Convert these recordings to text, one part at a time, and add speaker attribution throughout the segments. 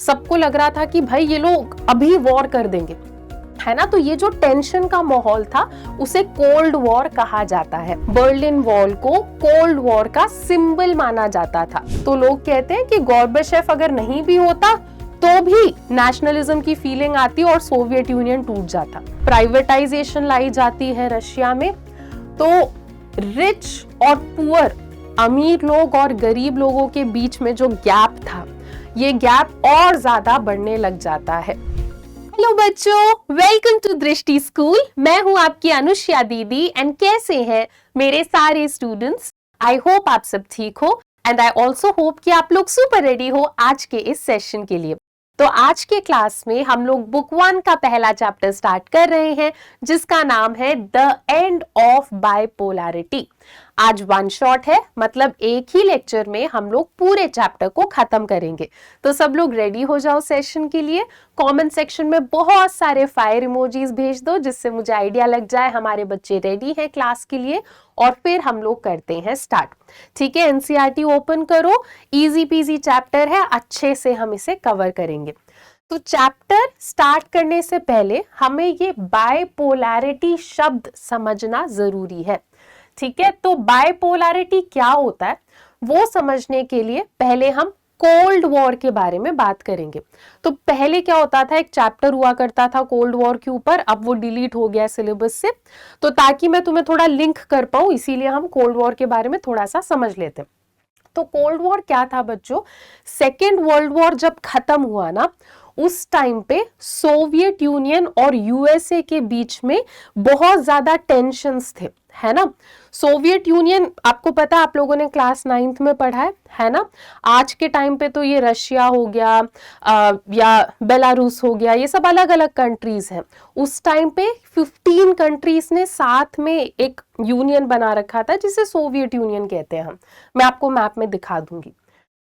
Speaker 1: सबको लग रहा था कि भाई ये लोग अभी वॉर कर देंगे, है ना। तो ये जो टेंशन का माहौल था उसे कोल्ड वॉर कहा जाता है। बर्लिन वॉल को कोल्ड वॉर का सिंबल माना जाता था। तो लोग कहते हैं कि गोर्बाचेव अगर नहीं भी होता तो भी नेशनलिज्म की फीलिंग आती और सोवियत यूनियन टूट जाता। प्राइवेटाइजेशन लाई जाती है रशिया में, तो रिच और पुअर, अमीर लोग और गरीब लोगों के बीच में जो गैप था, ये गैप और ज्यादा बढ़ने लग जाता है। हेलो बच्चों, वेलकम टू दृष्टि स्कूल। मैं हूं आपकी अनुष्या दीदी एंड कैसे हैं मेरे सारे स्टूडेंट्स। आई होप आप सब ठीक हो एंड आई ऑल्सो होप कि आप लोग सुपर रेडी हो आज के इस सेशन के लिए। तो आज के क्लास में हम लोग बुक 1 का पहला चैप्टर स्टार्ट कर रहे हैं जिसका नाम है द एंड ऑफ बाइपोलैरिटी। आज वन शॉट है, मतलब एक ही लेक्चर में हम लोग पूरे चैप्टर को खत्म करेंगे। तो सब लोग रेडी हो जाओ सेशन के लिए। कमेंट सेक्शन में बहुत सारे फायर इमोजीज भेज दो जिससे मुझे आइडिया लग जाए हमारे बच्चे रेडी हैं क्लास के लिए, और फिर हम लोग करते हैं स्टार्ट। ठीक है, एनसीईआरटी ओपन करो, इजी पीजी चैप्टर है, अच्छे से हम इसे कवर करेंगे। तो चैप्टर स्टार्ट करने से पहले हमें ये बाइपोलैरिटी शब्द समझना जरूरी है। ठीक है, तो बाइपोलैरिटी क्या होता है वो समझने के लिए पहले हम कोल्ड वॉर के बारे में बात करेंगे। तो पहले क्या होता था, एक चैप्टर हुआ करता था कोल्ड वॉर के ऊपर, अब वो डिलीट हो गया सिलेबस से। तो ताकि मैं तुम्हें थोड़ा लिंक कर पाऊं, इसीलिए हम कोल्ड वॉर के बारे में थोड़ा सा समझ लेते हैं। तो कोल्ड वॉर क्या था बच्चों, सेकेंड वर्ल्ड वॉर जब खत्म हुआ ना, उस टाइम पे सोवियत यूनियन और यूएसए के बीच में बहुत ज्यादा टेंशन्स थे, है ना। सोवियत यूनियन आपको पता है, आप लोगों ने क्लास 9th में पढ़ा है ना। आज के टाइम पे तो ये रशिया हो गया या बेलारूस हो गया, ये सब अलग अलग कंट्रीज हैं। उस टाइम पे 15 कंट्रीज ने साथ में एक यूनियन बना रखा था जिसे सोवियत यूनियन कहते हैं हम। मैं आपको मैप में दिखा दूंगी।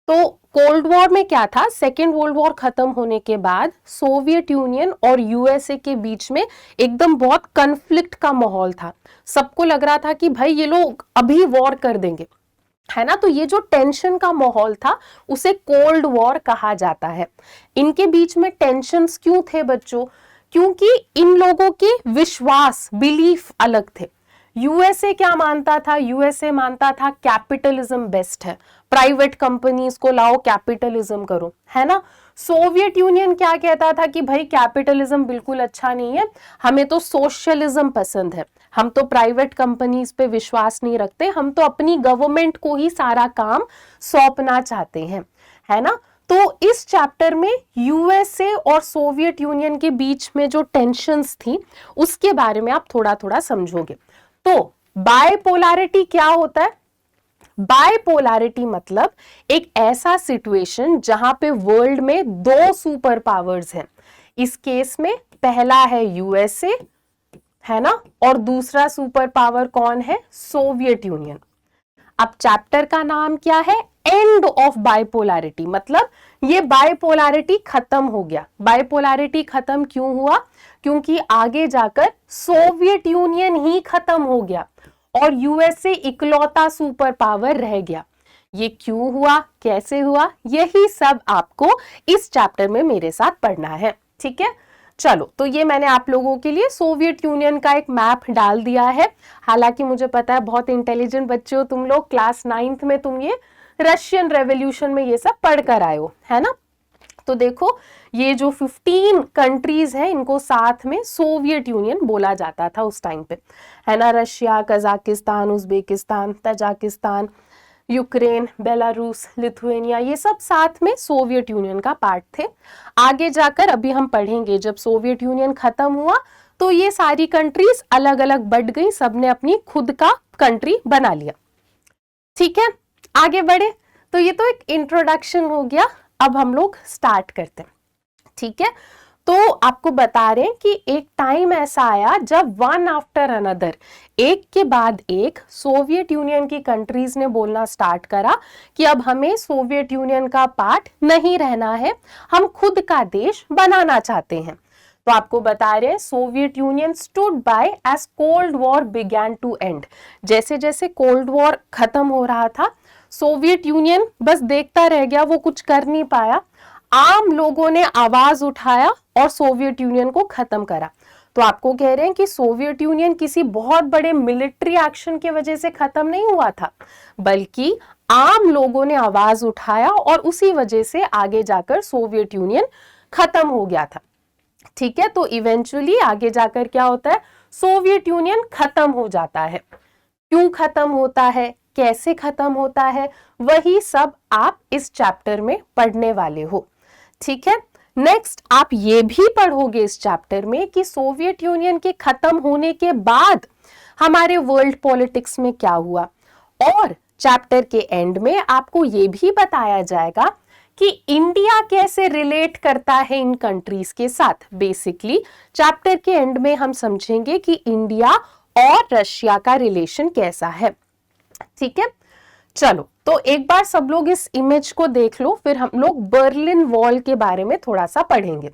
Speaker 1: तो कोल्ड वॉर में क्या था, सेकेंड वर्ल्ड वॉर खत्म होने के बाद सोवियत यूनियन और यूएसए के बीच में एकदम बहुत कन्फ्लिक्ट का माहौल था। सबको लग रहा था कि भाई ये लोग अभी वॉर कर देंगे, है ना। तो ये जो टेंशन का माहौल था उसे कोल्ड वॉर कहा जाता है। इनके बीच में टेंशन्स क्यों थे बच्चों, क्योंकि इन लोगों के विश्वास, बिलीफ अलग थे। यूएसए क्या मानता था, यूएसए मानता था कैपिटलिज्म बेस्ट है, प्राइवेट कंपनीज को लाओ, कैपिटलिज्म करो, है ना। सोवियत यूनियन क्या कहता था कि भाई कैपिटलिज्म बिल्कुल अच्छा नहीं है, हमें तो सोशलिज्म पसंद है, हम तो प्राइवेट कंपनीज पे विश्वास नहीं रखते, हम तो अपनी गवर्नमेंट को ही सारा काम सौंपना चाहते हैं, है ना। तो इस चैप्टर में यूएसए और सोवियत यूनियन के बीच में जो टेंशन्स थी उसके बारे में आप थोड़ा थोड़ा समझोगे। तो बाइपोलैरिटी क्या होता है, बाइपोलैरिटी मतलब एक ऐसा सिचुएशन जहां पे वर्ल्ड में दो सुपर पावर्स हैं। इस केस में पहला है यूएसए, है ना, और दूसरा सुपर पावर कौन है, सोवियत यूनियन। अब चैप्टर का नाम क्या है, एंड ऑफ बाइपोलैरिटी, मतलब ये बाइपोलैरिटी खत्म हो गया। बाइपोलैरिटी खत्म क्यों हुआ, क्योंकि आगे जाकर सोवियत यूनियन ही खत्म हो गया और यूएसए इकलौता सुपर पावर रह गया। ये क्यों हुआ, कैसे हुआ, यही सब आपको इस चैप्टर में मेरे साथ पढ़ना है। ठीक है, चलो। तो ये मैंने आप लोगों के लिए सोवियत यूनियन का एक मैप डाल दिया है। हालांकि मुझे पता है बहुत इंटेलिजेंट बच्चे हो तुम लोग, क्लास 9th में तुम ये रशियन रेवोल्यूशन में ये सब पढ़ कर आए हो, है ना। तो देखो, ये जो 15 कंट्रीज हैं इनको साथ में सोवियत यूनियन बोला जाता था उस टाइम पे, है ना। Russia, Kazakhstan, Uzbekistan, Tajikistan, Ukraine, Belarus, Lithuania, ये सब साथ में सोवियत यूनियन का पार्ट थे। आगे जाकर अभी हम पढ़ेंगे जब सोवियत यूनियन खत्म हुआ तो ये सारी कंट्रीज अलग अलग बट गई, सबने अपनी खुद का कंट्री बना लिया। ठीक है, आगे बढ़े। तो ये तो एक इंट्रोडक्शन हो गया, अब हम लोग स्टार्ट करते हैं। ठीक है, तो आपको बता रहे हैं कि एक टाइम ऐसा आया जब वन आफ्टर अनदर, एक के बाद एक, सोवियत यूनियन की कंट्रीज ने बोलना स्टार्ट करा कि अब हमें सोवियत यूनियन का पार्ट नहीं रहना है, हम खुद का देश बनाना चाहते हैं। तो आपको बता रहे हैं Soviet Union stood by as cold war began to end. जैसे जैसे कोल्ड वॉर खत्म हो रहा था सोवियत यूनियन बस देखता रह गया, वो कुछ कर नहीं पाया। आम लोगों ने आवाज उठाया और सोवियत यूनियन को खत्म करा। तो आपको कह रहे हैं कि सोवियत यूनियन किसी बहुत बड़े मिलिट्री एक्शन की वजह से खत्म नहीं हुआ था, बल्कि आम लोगों ने आवाज उठाया और उसी वजह से आगे जाकर सोवियत यूनियन खत्म हो गया था। ठीक है, तो इवेंचुअली आगे जाकर क्या होता है, सोवियत यूनियन खत्म हो जाता है। क्यों खत्म होता है, कैसे खत्म होता है, वही सब आप इस चैप्टर में पढ़ने वाले हो। ठीक है, नेक्स्ट आप ये भी पढ़ोगे इस चैप्टर में कि सोवियत यूनियन के खत्म होने के बाद हमारे वर्ल्ड पॉलिटिक्स में क्या हुआ, और चैप्टर के एंड में आपको ये भी बताया जाएगा कि इंडिया कैसे रिलेट करता है इन कंट्रीज के साथ। बेसिकली चैप्टर के एंड में हम समझेंगे कि इंडिया और रशिया का रिलेशन कैसा है। ठीक है, चलो तो एक बार सब लोग इस इमेज को देख लो, फिर हम लोग बर्लिन वॉल के बारे में थोड़ा सा पढ़ेंगे।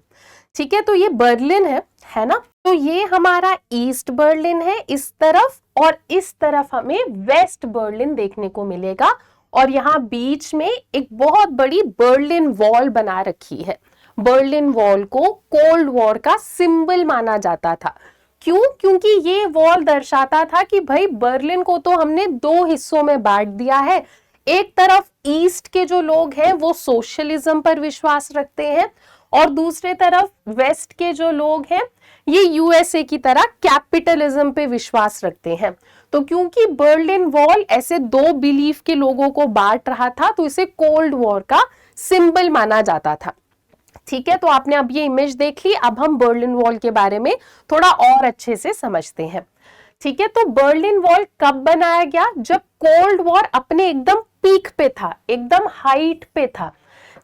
Speaker 1: ठीक है, तो ये बर्लिन है ना, तो ये हमारा ईस्ट बर्लिन है इस तरफ, और इस तरफ हमें वेस्ट बर्लिन देखने को मिलेगा, और यहाँ बीच में एक बहुत बड़ी बर्लिन वॉल बना रखी है। बर्लिन वॉल को कोल्ड वॉर का सिंबल माना जाता था। क्यों? क्योंकि ये वॉल दर्शाता था कि भाई बर्लिन को तो हमने दो हिस्सों में बांट दिया है। एक तरफ ईस्ट के जो लोग हैं वो सोशलिज्म पर विश्वास रखते हैं, और दूसरे तरफ वेस्ट के जो लोग हैं ये यूएसए की तरह कैपिटलिज्म पे विश्वास रखते हैं। तो क्योंकि बर्लिन वॉल ऐसे दो बिलीफ के लोगों को बांट रहा था, तो इसे कोल्ड वॉर का सिंबल माना जाता था। ठीक है, तो आपने अब ये इमेज देख ली, अब हम बर्लिन वॉल के बारे में थोड़ा और अच्छे से समझते हैं। ठीक है, तो बर्लिन वॉल कब बनाया गया? जब कोल्ड वॉर अपने एकदम पीक पे था, एकदम हाइट पे था।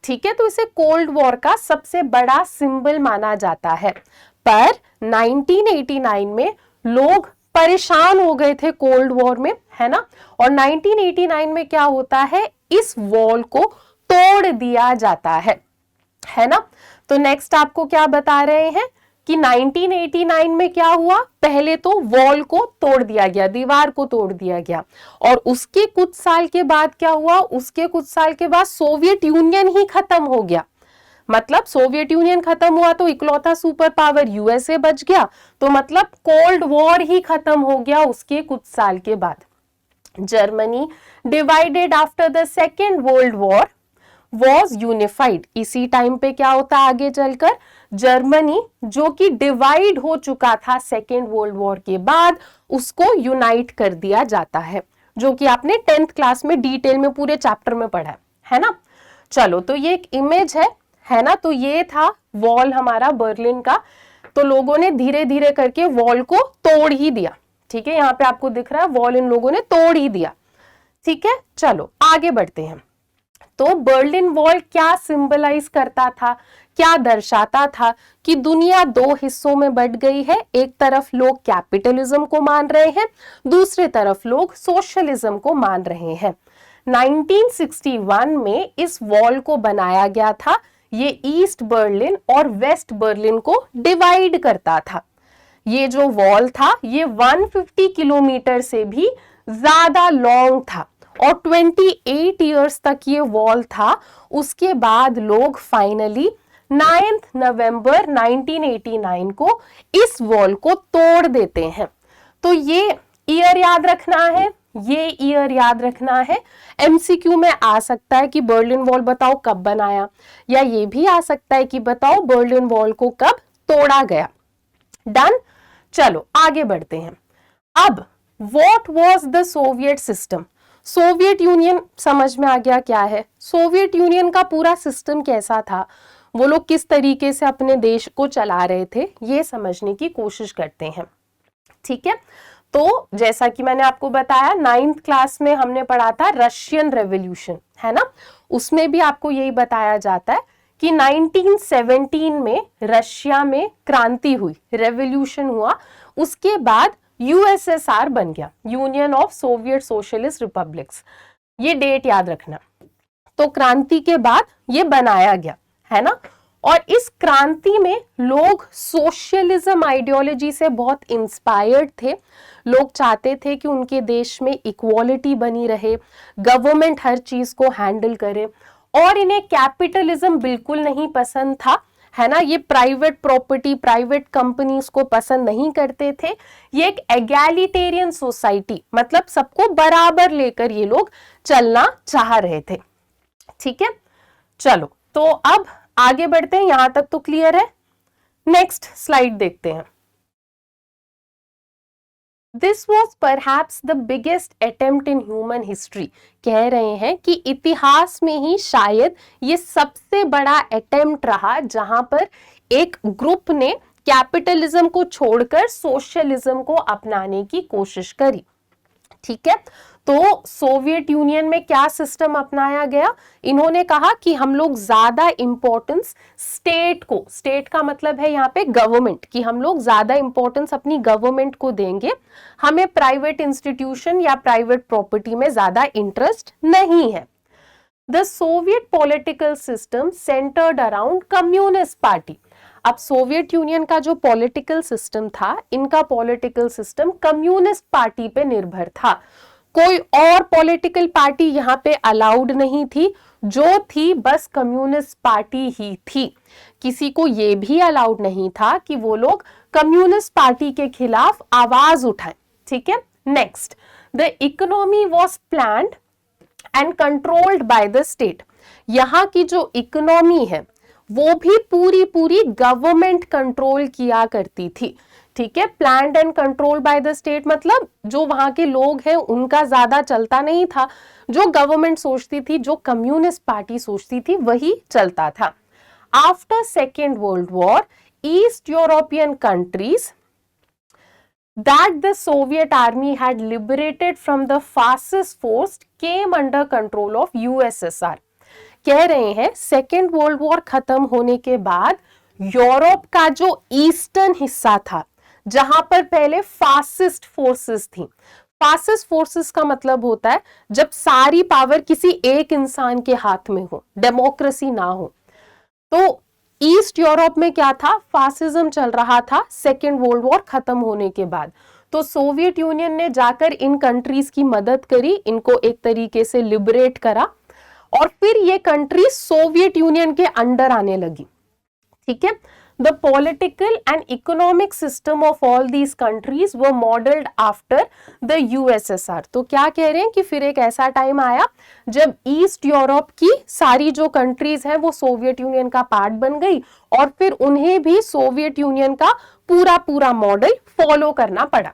Speaker 1: ठीक है, तो इसे कोल्ड वॉर का सबसे बड़ा सिंबल माना जाता है। पर 1989 में लोग परेशान हो गए थे कोल्ड वॉर में, है ना, और 1989 में क्या होता है, इस वॉल को तोड़ दिया जाता है ना। तो नेक्स्ट आपको क्या बता रहे हैं कि 1989 में क्या हुआ, पहले तो वॉल को तोड़ दिया गया, दीवार को तोड़ दिया गया, और उसके कुछ साल के बाद क्या हुआ, उसके कुछ साल के बाद सोवियत यूनियन ही खत्म हो गया। मतलब सोवियत यूनियन खत्म हुआ तो इकलौता सुपर पावर यूएसए बच गया, तो मतलब कोल्ड वॉर ही खत्म हो गया उसके कुछ साल के बाद। Germany divided after the second world war was unified. इसी टाइम पे क्या होता है आगे चलकर, जर्मनी जो कि डिवाइड हो चुका था सेकेंड वर्ल्ड वॉर के बाद, उसको यूनाइट कर दिया जाता है, जो कि आपने 10th क्लास में डिटेल में पूरे चैप्टर में पढ़ा है ना। चलो, तो ये एक इमेज है ना, तो ये था वॉल हमारा बर्लिन का। तो लोगों ने धीरे धीरे करके वॉल को तोड़ ही दिया। ठीक है, यहाँ पे आपको दिख रहा है वॉल इन लोगों ने तोड़ ही दिया। ठीक है, चलो आगे बढ़ते हैं। तो बर्लिन वॉल क्या सिंबलाइज करता था, क्या दर्शाता था कि दुनिया दो हिस्सों में बट गई है। एक तरफ लोग कैपिटलिज्म को मान रहे हैं, दूसरे तरफ लोग सोशलिज्म को मान रहे हैं। 1961 में इस वॉल को बनाया गया था। ये ईस्ट बर्लिन और वेस्ट बर्लिन को डिवाइड करता था। ये जो वॉल था ये 150 किलोमीटर से भी ज्यादा लॉन्ग था, और 28 इयर्स तक ये वॉल था। उसके बाद लोग फाइनली 9 नवंबर 1989 को इस वॉल को तोड़ देते हैं। तो ये ईयर याद रखना है, ये ईयर याद रखना है। एमसीक्यू में आ सकता है कि बर्लिन वॉल बताओ कब बनाया, या ये भी आ सकता है कि बताओ बर्लिन वॉल को कब तोड़ा गया। डन, चलो आगे बढ़ते हैं। अब what was the Soviet system? Soviet union समझ में आ गया क्या है, सोवियत यूनियन का पूरा सिस्टम कैसा था, वो लोग किस तरीके से अपने देश को चला रहे थे, ये समझने की कोशिश करते हैं। ठीक है, तो जैसा कि मैंने आपको बताया 9th क्लास में हमने पढ़ा था रशियन रेवोल्यूशन, है ना, उसमें भी आपको यही बताया जाता है कि 1917 में रशिया में क्रांति हुई, रेवोल्यूशन हुआ, उसके बाद यूएसएसआर बन गया, union of Soviet socialist republics. ये डेट याद रखना। तो क्रांति के बाद ये बनाया गया, है ना, और इस क्रांति में लोग सोशलिज्म आइडियोलॉजी से बहुत इंस्पायर्ड थे। लोग चाहते थे कि उनके देश में इक्वालिटी बनी रहे, गवर्नमेंट हर चीज को हैंडल करे, और इन्हें कैपिटलिज्म बिल्कुल नहीं पसंद था, है ना। ये प्राइवेट प्रॉपर्टी, प्राइवेट कंपनीज को पसंद नहीं करते थे। ये एक एगैलिटेरियन सोसाइटी, मतलब सबको बराबर लेकर ये लोग चलना चाह रहे थे। ठीक है, चलो तो अब आगे बढ़ते हैं, यहां तक तो क्लियर है। नेक्स्ट स्लाइड देखते हैं। This was perhaps the biggest attempt in human history. कह रहे हैं कि इतिहास में ही शायद ये सबसे बड़ा अटेम्प्ट रहा जहां पर एक ग्रुप ने कैपिटलिज्म को छोड़कर सोशलिज्म को अपनाने की कोशिश करी। ठीक है, तो सोवियत यूनियन में क्या सिस्टम अपनाया गया, इन्होंने कहा कि हम लोग ज्यादा इंपॉर्टेंस स्टेट को, स्टेट का मतलब है यहाँ पे गवर्नमेंट, कि हम लोग ज्यादा इंपॉर्टेंस अपनी गवर्नमेंट को देंगे, हमें प्राइवेट इंस्टीट्यूशन या प्राइवेट प्रॉपर्टी में ज्यादा इंटरेस्ट नहीं है। The Soviet political system centred around communist party. अब सोवियत यूनियन का जो पॉलिटिकल सिस्टम था, इनका पॉलिटिकल सिस्टम कम्युनिस्ट पार्टी पे निर्भर था। कोई और पॉलिटिकल पार्टी यहाँ पे अलाउड नहीं थी, जो थी बस कम्युनिस्ट पार्टी ही थी। किसी को ये भी अलाउड नहीं था कि वो लोग कम्युनिस्ट पार्टी के खिलाफ आवाज उठाएं। ठीक है, next, the economy was planned and controlled by the state. यहाँ की जो इकोनॉमी है वो भी पूरी पूरी गवर्नमेंट कंट्रोल किया करती थी। ठीक है, planned and control by the state मतलब जो वहां के लोग हैं उनका ज्यादा चलता नहीं था, जो गवर्नमेंट सोचती थी, जो कम्युनिस्ट पार्टी सोचती थी, वही चलता था। After second world war, east European countries that the Soviet army had liberated from the fascist force came under control of USSR। कह रहे हैं सेकेंड वर्ल्ड वॉर खत्म होने के बाद यूरोप का जो ईस्टर्न हिस्सा था, जहां पर पहले फासिस्ट फोर्सेस थी। फासिस्ट फोर्सेस का मतलब होता है जब सारी पावर किसी एक इंसान के हाथ में हो, डेमोक्रेसी ना हो। तो ईस्ट यूरोप में क्या था, फासिज्म चल रहा था सेकेंड वर्ल्ड वॉर खत्म होने के बाद। तो सोवियत यूनियन ने जाकर इन कंट्रीज की मदद करी, इनको एक तरीके से लिबरेट करा, और फिर ये कंट्री सोवियत यूनियन के अंडर आने लगी। ठीक है, the political and economic system of all these countries were modelled after the USSR. तो क्या कह रहे हैं कि फिर एक ऐसा टाइम आया जब ईस्ट यूरोप की सारी जो कंट्रीज हैं वो सोवियत यूनियन का पार्ट बन गई, और फिर उन्हें भी सोवियत यूनियन का पूरा पूरा मॉडल फॉलो करना पड़ा।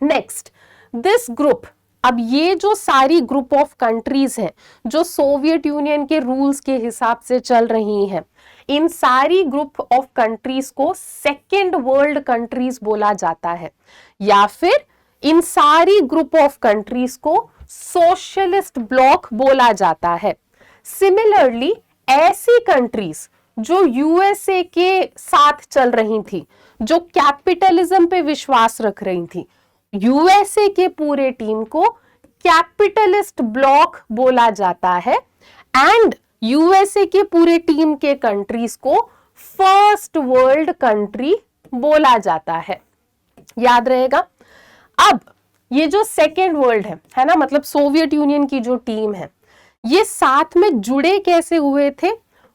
Speaker 1: नेक्स्ट, दिस ग्रुप, अब ये जो सारी ग्रुप ऑफ कंट्रीज हैं जो सोवियत यूनियन के रूल्स के हिसाब से चल रही हैं, इन सारी ग्रुप ऑफ कंट्रीज को सेकेंड वर्ल्ड कंट्रीज बोला जाता है, या फिर इन सारी ग्रुप ऑफ कंट्रीज को सोशलिस्ट ब्लॉक बोला जाता है। सिमिलरली ऐसी कंट्रीज जो यूएसए के साथ चल रही थी, जो कैपिटलिज्म पे विश्वास रख रही थी, यूएसए के पूरे टीम को कैपिटलिस्ट ब्लॉक बोला जाता है, एंड यूएसए के पूरे टीम के कंट्रीज को फर्स्ट वर्ल्ड कंट्री बोला जाता है। याद रहेगा। अब ये जो सेकेंड वर्ल्ड है ना, मतलब सोवियत यूनियन की जो टीम है, ये साथ में जुड़े कैसे हुए थे,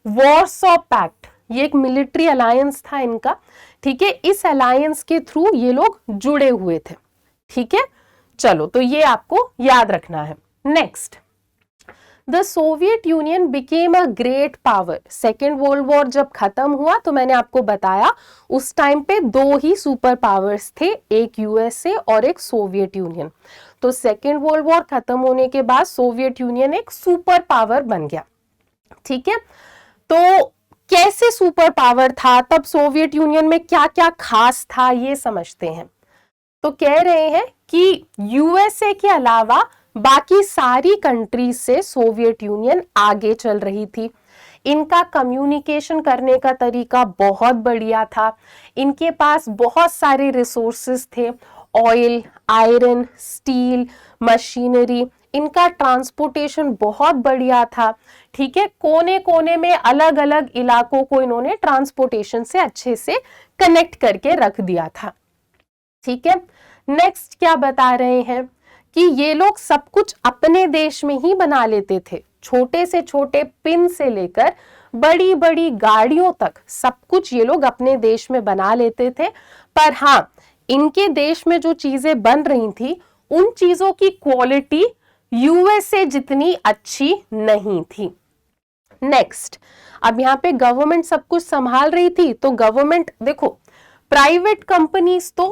Speaker 1: वॉर्सो पैक्ट, ये एक मिलिट्री अलायंस था इनका। ठीक है, इस अलायंस के थ्रू ये लोग जुड़े हुए थे। ठीक है, चलो तो ये आपको याद रखना है। Next, the Soviet union became a great power. Second world war जब खत्म हुआ तो मैंने आपको बताया उस टाइम पे दो ही सुपर पावर्स थे, एक यूएसए और एक सोवियत यूनियन। तो सेकेंड वर्ल्ड वॉर खत्म होने के बाद सोवियत यूनियन एक सुपर पावर बन गया। ठीक है, तो कैसे सुपर पावर था, तब सोवियत यूनियन में क्या क्या खास था, ये समझते हैं। तो कह रहे हैं कि यूएसए के अलावा बाकी सारी कंट्रीज से सोवियत यूनियन आगे चल रही थी। इनका कम्युनिकेशन करने का तरीका बहुत बढ़िया था, इनके पास बहुत सारे रिसोर्सेज थे, ऑयल, आयरन, स्टील, मशीनरी, इनका ट्रांसपोर्टेशन बहुत बढ़िया था। ठीक है, कोने कोने में अलग अलग इलाकों को इन्होंने ट्रांसपोर्टेशन से अच्छे से कनेक्ट करके रख दिया था। ठीक है, नेक्स्ट क्या बता रहे हैं कि ये लोग सब कुछ अपने देश में ही बना लेते थे, छोटे से छोटे पिन से लेकर बड़ी बड़ी गाड़ियों तक सब कुछ ये लोग अपने देश में बना लेते थे। पर हाँ, इनके देश में जो चीजें बन रही थी उन चीजों की क्वालिटी यूएसए जितनी अच्छी नहीं थी। नेक्स्ट, अब यहाँ पे गवर्नमेंट सब कुछ संभाल रही थी, तो गवर्नमेंट देखो, प्राइवेट कंपनीज तो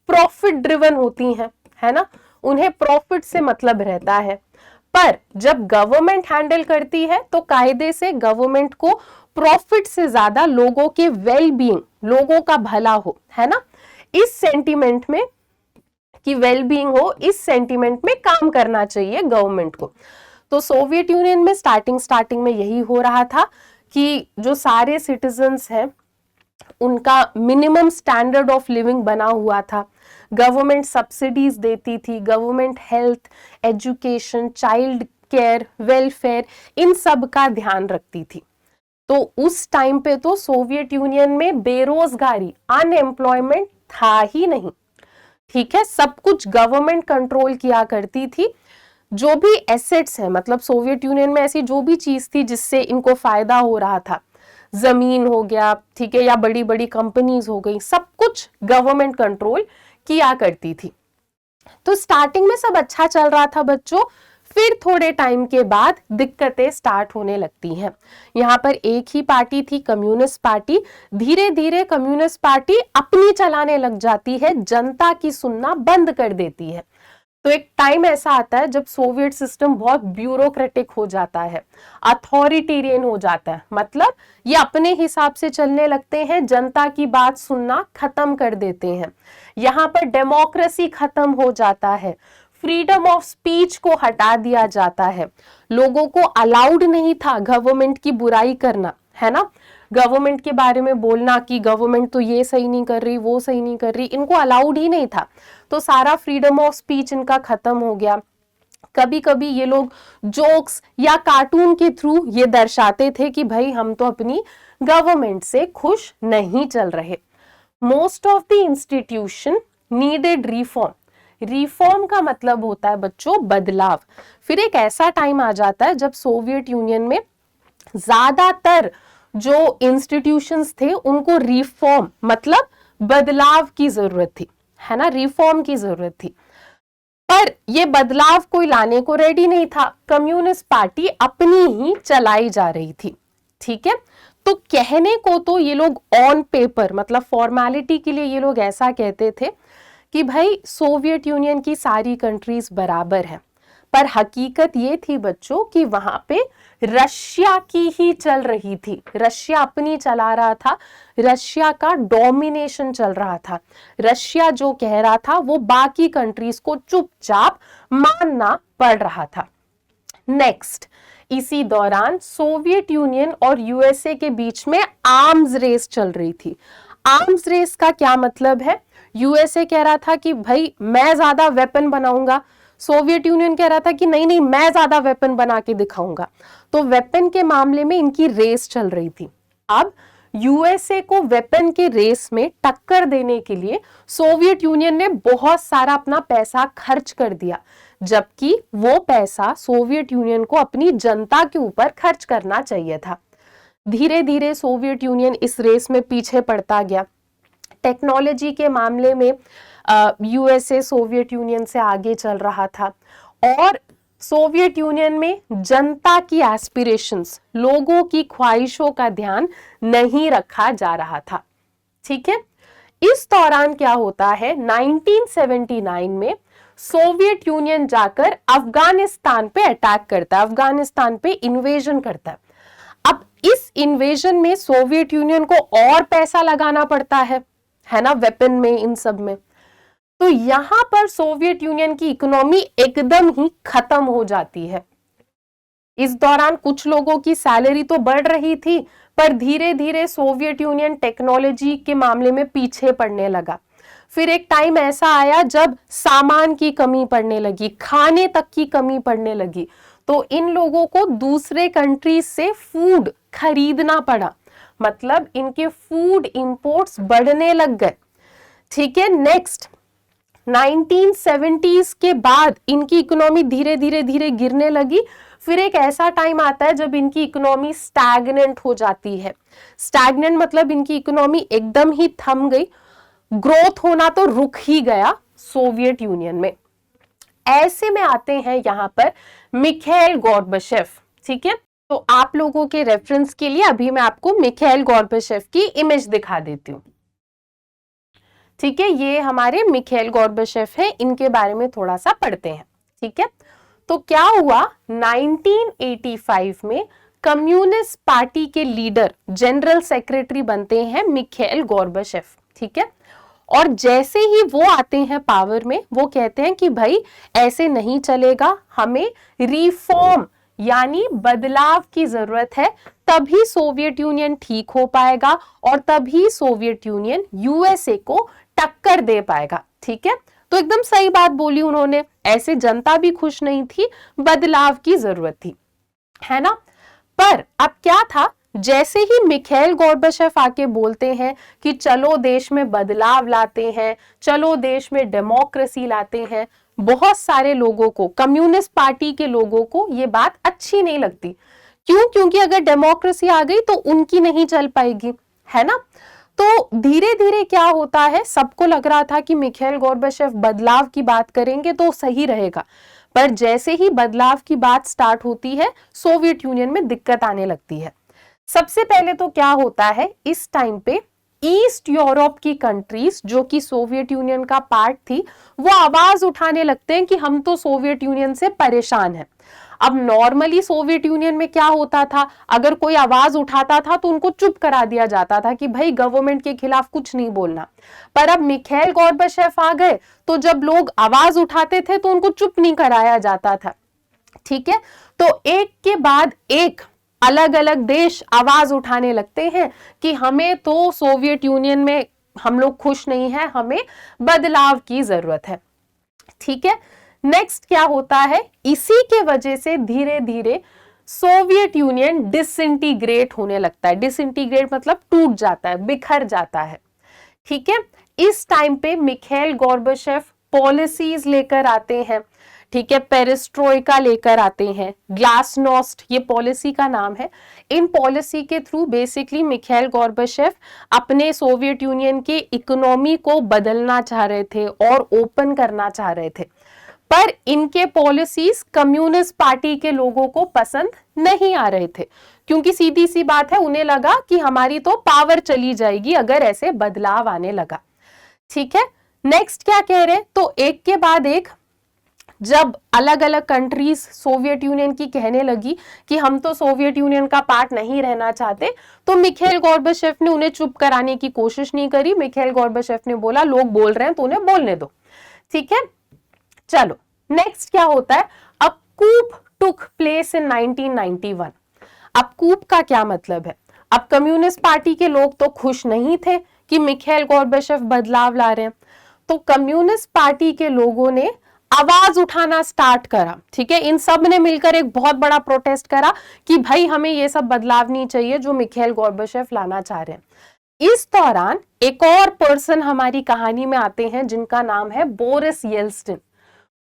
Speaker 1: प्रॉफिट ड्रिवन होती हैं, है ना, उन्हें प्रॉफिट से मतलब रहता है। पर जब गवर्नमेंट हैंडल करती है तो कायदे से गवर्नमेंट को प्रॉफिट से ज्यादा लोगों के वेल बीइंग, लोगों का भला हो, है ना, इस सेंटीमेंट में कि वेल बीइंग हो, इस सेंटीमेंट में काम करना चाहिए गवर्नमेंट को। तो सोवियत यूनियन में स्टार्टिंग में यही हो रहा था कि जो सारे सिटीजन्स हैं उनका मिनिमम स्टैंडर्ड ऑफ लिविंग बना हुआ था, गवर्नमेंट सब्सिडीज देती थी, government health, education, child care, welfare, इन सब का ध्यान रखती थी। तो उस टाइम पे तो सोवियत यूनियन में बेरोजगारी, अनएम्प्लॉयमेंट था ही नहीं, ठीक है, सब कुछ गवर्नमेंट कंट्रोल किया करती थी। जो भी एसेट्स है, मतलब सोवियत यूनियन में ऐसी जो भी चीज थी जिससे इनको फायदा हो रहा था, जमीन हो गया, ठीक है, या बड़ी बड़ी कंपनीज हो गई, सब कुछ गवर्नमेंट कंट्रोल किया करती थी। तो स्टार्टिंग में सब अच्छा चल रहा था बच्चों, फिर थोड़े टाइम के बाद दिक्कतें स्टार्ट होने लगती हैं। यहाँ पर एक ही पार्टी थी, कम्युनिस्ट पार्टी, धीरे धीरे कम्युनिस्ट पार्टी अपनी चलाने लग जाती है, जनता की सुनना बंद कर देती है। तो एक टाइम ऐसा आता है जब सोवियत सिस्टम बहुत ब्यूरोक्रेटिक हो जाता है, अथॉरिटेरियन हो जाता है, मतलब ये अपने हिसाब से चलने लगते हैं, जनता की बात सुनना खत्म कर देते हैं। यहाँ पर डेमोक्रेसी खत्म हो जाता है, फ्रीडम ऑफ स्पीच को हटा दिया जाता है, लोगों को अलाउड नहीं था गवर्नमेंट की बुराई करना, है ना, गवर्नमेंट के बारे में बोलना कि गवर्नमेंट तो ये सही नहीं कर रही, वो सही नहीं कर रही, इनको अलाउड ही नहीं था। तो सारा फ्रीडम ऑफ स्पीच इनका खत्म हो गया। कभी कभी ये लोग जोक्स या कार्टून के थ्रू ये दर्शाते थे कि भाई हम तो अपनी गवर्नमेंट से खुश नहीं चल रहे। Most of the institution needed reform. Reform का मतलब होता है बच्चों बदलाव। फिर एक ऐसा टाइम आ जाता है जब सोवियत यूनियन में ज्यादातर जो इंस्टीट्यूशंस थे उनको रिफॉर्म मतलब बदलाव की जरूरत थी, है ना, रिफॉर्म की जरूरत थी। पर ये बदलाव कोई लाने को रेडी नहीं था, कम्युनिस्ट पार्टी अपनी ही चलाई जा रही थी, ठीक है। तो कहने को तो ये लोग ऑन पेपर, मतलब फॉर्मेलिटी के लिए ये लोग ऐसा कहते थे कि भाई सोवियत यूनियन की सारी कंट्रीज बराबर हैं, पर हकीकत ये थी बच्चों कि वहां पे रशिया की ही चल रही थी, रशिया अपनी चला रहा था, रशिया का डोमिनेशन चल रहा था, रशिया जो कह रहा था वो बाकी कंट्रीज को चुपचाप मानना पड़ रहा था। नेक्स्ट, इसी दौरान सोवियत यूनियन और यूएसए के बीच में आर्म्स रेस चल रही थी। आर्म्स रेस का क्या मतलब है, यूएसए कह रहा था कि भाई मैं ज्यादा वेपन बनाऊंगा, सोवियत यूनियन कह रहा था कि नहीं नहीं मैं ज्यादा वेपन बना के दिखाऊंगा। तो वेपन के मामले में इनकी रेस चल रही थी। अब यूएसए को वेपन के रेस में टक्कर देने के लिए सोवियत यूनियन ने बहुत सारा अपना पैसा खर्च कर दिया, जबकि वो पैसा सोवियत यूनियन को अपनी जनता के ऊपर खर्च करना चाहिए था। धीरे धीरे सोवियत यूनियन इस रेस में पीछे पड़ता गया। टेक्नोलॉजी के मामले में यूएसए सोवियत यूनियन से आगे चल रहा था और सोवियत यूनियन में जनता की एस्पिरेशंस, लोगों की ख्वाहिशों का ध्यान नहीं रखा जा रहा था, ठीक है। इस दौरान क्या होता है, 1979 में सोवियत यूनियन जाकर अफगानिस्तान पे अटैक करता है, अफगानिस्तान पे इन्वेजन करता है। अब इस इन्वेजन में सोवियत यूनियन को और पैसा लगाना पड़ता है ना, वेपन में, इन सब में। तो यहां पर सोवियत यूनियन की इकोनॉमी एकदम ही खत्म हो जाती है। इस दौरान कुछ लोगों की सैलरी तो बढ़ रही थी, पर धीरे धीरे सोवियत यूनियन टेक्नोलॉजी के मामले में पीछे पड़ने लगा। फिर एक टाइम ऐसा आया जब सामान की कमी पड़ने लगी, खाने तक की कमी पड़ने लगी, तो इन लोगों को दूसरे कंट्रीज से फूड खरीदना पड़ा, मतलब इनके फूड इंपोर्ट्स बढ़ने लग गए, ठीक है। नेक्स्ट 1970s के बाद इनकी इकोनॉमी धीरे धीरे गिरने लगी। फिर एक ऐसा टाइम आता है जब इनकी इकोनॉमी स्टैग्नेंट हो जाती है। स्टैग्नेंट मतलब इनकी इकोनॉमी एकदम ही थम गई, ग्रोथ होना तो रुक ही गया सोवियत यूनियन में। ऐसे में आते हैं यहां पर मिखाइल गोर्बाचेव। ठीक है, तो आप लोगों के रेफरेंस के लिए अभी मैं आपको मिखाइल गोर्बाचेव की इमेज दिखा देती हूँ। ठीक है, ये हमारे मिखाइल गोर्बाचेव है, इनके बारे में थोड़ा सा पढ़ते हैं। ठीक है, तो क्या हुआ, 1985 में कम्युनिस्ट पार्टी के लीडर जनरल सेक्रेटरी बनते हैं मिखाइल गोर्बाचेव। ठीक है, और जैसे ही वो आते हैं पावर में, वो कहते हैं कि भाई ऐसे नहीं चलेगा, हमें रिफॉर्म यानी बदलाव की जरूरत है, तभी सोवियत यूनियन ठीक हो पाएगा और तभी सोवियत यूनियन यूएसए को टक्कर दे पाएगा। ठीक है, तो एकदम सही बात बोली उन्होंने, ऐसे जनता भी खुश नहीं थी, बदलाव की जरूरत थी, है ना। पर अब क्या था, जैसे ही मिखाइल गोर्बाचेव आके बोलते हैं कि चलो देश में बदलाव लाते हैं, चलो देश में डेमोक्रेसी लाते हैं, बहुत सारे लोगों को, कम्युनिस्ट पार्टी के लोगों को ये बात अच्छी नहीं लगती। क्यों? क्योंकि अगर डेमोक्रेसी आ गई तो उनकी नहीं चल पाएगी, है ना। तो धीरे धीरे क्या होता है, सबको लग रहा था कि मिखाइल गोर्बाचेव बदलाव की बात करेंगे तो सही रहेगा, पर जैसे ही बदलाव की बात स्टार्ट होती है, सोवियत यूनियन में दिक्कत आने लगती है। सबसे पहले तो क्या होता है, इस टाइम पे ईस्ट यूरोप की कंट्रीज जो कि सोवियत यूनियन का पार्ट थी, वो आवाज उठाने लगते हैं कि हम तो सोवियत यूनियन से परेशान हैं। अब नॉर्मली सोवियत यूनियन में क्या होता था, अगर कोई आवाज उठाता था तो उनको चुप करा दिया जाता था कि भाई गवर्नमेंट के खिलाफ कुछ नहीं बोलना। पर अब मिखाइल गोर्बाचेव आ गए तो जब लोग आवाज उठाते थे तो उनको चुप नहीं कराया जाता था। ठीक है, तो एक के बाद एक अलग अलग देश आवाज उठाने लगते हैं कि हमें तो सोवियत यूनियन में हम लोग खुश नहीं है, हमें बदलाव की जरूरत है। ठीक है, नेक्स्ट क्या होता है, इसी के वजह से धीरे धीरे सोवियत यूनियन डिसइंटीग्रेट होने लगता है। डिसइंटीग्रेट मतलब टूट जाता है, बिखर जाता है। ठीक है, इस टाइम पे मिखाइल गोर्बाचेव पॉलिसीज लेकर आते हैं। ठीक है, पेरिस्ट्रोइका लेकर आते हैं, ग्लासनोस्ट ये पॉलिसी का नाम है। इन पॉलिसी के थ्रू बेसिकली मिखाइल गोर्बाचेव अपने सोवियत यूनियन के इकोनॉमी को बदलना चाह रहे थे और ओपन करना चाह रहे थे, पर इनके पॉलिसीज कम्युनिस्ट पार्टी के लोगों को पसंद नहीं आ रहे थे, क्योंकि सीधी सी बात है, उन्हें लगा कि हमारी तो पावर चली जाएगी अगर ऐसे बदलाव आने लगा। ठीक है, नेक्स्ट क्या कह रहे, तो एक के बाद एक जब अलग अलग कंट्रीज सोवियत यूनियन की कहने लगी कि हम तो सोवियत यूनियन का पार्ट नहीं रहना चाहते, तो मिखाइल गोर्बाचेव ने उन्हें चुप कराने की कोशिश नहीं करी। मिखाइल गोर्बाचेव ने बोला लोग बोल रहे हैं तो उन्हें बोलने दो। ठीक है, चलो नेक्स्ट क्या होता है, अ कूप टुक प्लेस इन 1991। अब कूप का क्या मतलब है, अब कम्युनिस्ट पार्टी के लोग तो खुश नहीं थे कि मिखाइल गोर्बाचेव बदलाव ला रहे हैं, तो कम्युनिस्ट पार्टी के लोगों ने आवाज उठाना स्टार्ट करा। ठीक है, इन सब ने मिलकर एक बहुत बड़ा प्रोटेस्ट करा कि भाई हमें ये सब बदलाव नहीं चाहिए जो मिखाइल गोर्बाचेव लाना चाह रहे हैं। इस दौरान एक और पर्सन हमारी कहानी में आते हैं जिनका नाम है Boris Yeltsin.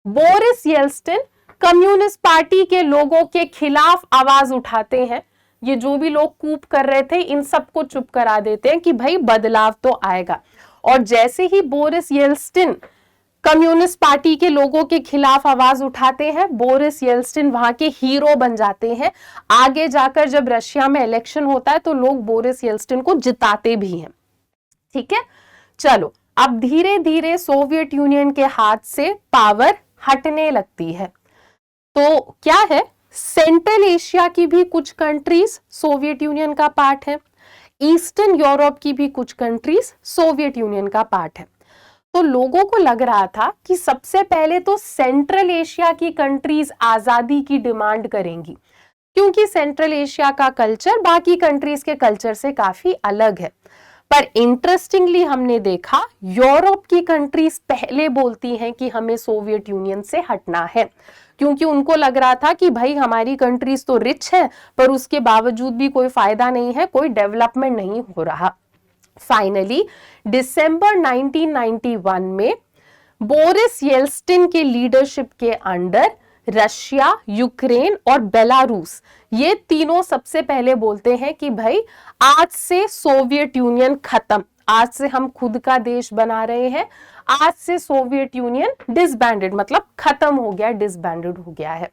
Speaker 1: Boris Yeltsin communist party के लोगों के खिलाफ आवाज उठाते हैं। ये जो भी लोग कूप कर रहे थे इन सबको चुप करा देते हैं कि भाई बदलाव तो आएगा। और जैसे ही बोरिस येल्त्सिन कम्युनिस्ट पार्टी के लोगों के खिलाफ आवाज उठाते हैं, बोरिस येल्त्सिन वहां के हीरो बन जाते हैं। आगे जाकर जब रशिया में इलेक्शन होता है तो लोग बोरिस येल्त्सिन को जिताते भी हैं। ठीक है, चलो अब धीरे धीरे सोवियत यूनियन के हाथ से पावर हटने लगती है। तो क्या है, सेंट्रल एशिया की भी कुछ कंट्रीज सोवियत यूनियन का पार्ट है, ईस्टर्न यूरोप की भी कुछ कंट्रीज सोवियत यूनियन का पार्ट है। तो लोगों को लग रहा था कि सबसे पहले तो सेंट्रल एशिया की कंट्रीज आजादी की डिमांड करेंगी, क्योंकि सेंट्रल एशिया का कल्चर बाकी कंट्रीज के कल्चर से काफी अलग है। पर इंटरेस्टिंगली हमने देखा यूरोप की कंट्रीज पहले बोलती हैं कि हमें सोवियत यूनियन से हटना है, क्योंकि उनको लग रहा था कि भाई हमारी कंट्रीज तो रिच है पर उसके बावजूद भी कोई फायदा नहीं है, कोई डेवलपमेंट नहीं हो रहा। फाइनली दिसंबर 1991 में बोरिस येल्त्सिन के लीडरशिप के अंडर रशिया, यूक्रेन और बेलारूस, ये तीनों सबसे पहले बोलते हैं कि भाई आज से सोवियत यूनियन खत्म, आज से हम खुद का देश बना रहे हैं, आज से सोवियत यूनियन डिसबैंडेड, मतलब खत्म हो गया, डिसबैंडेड हो गया है।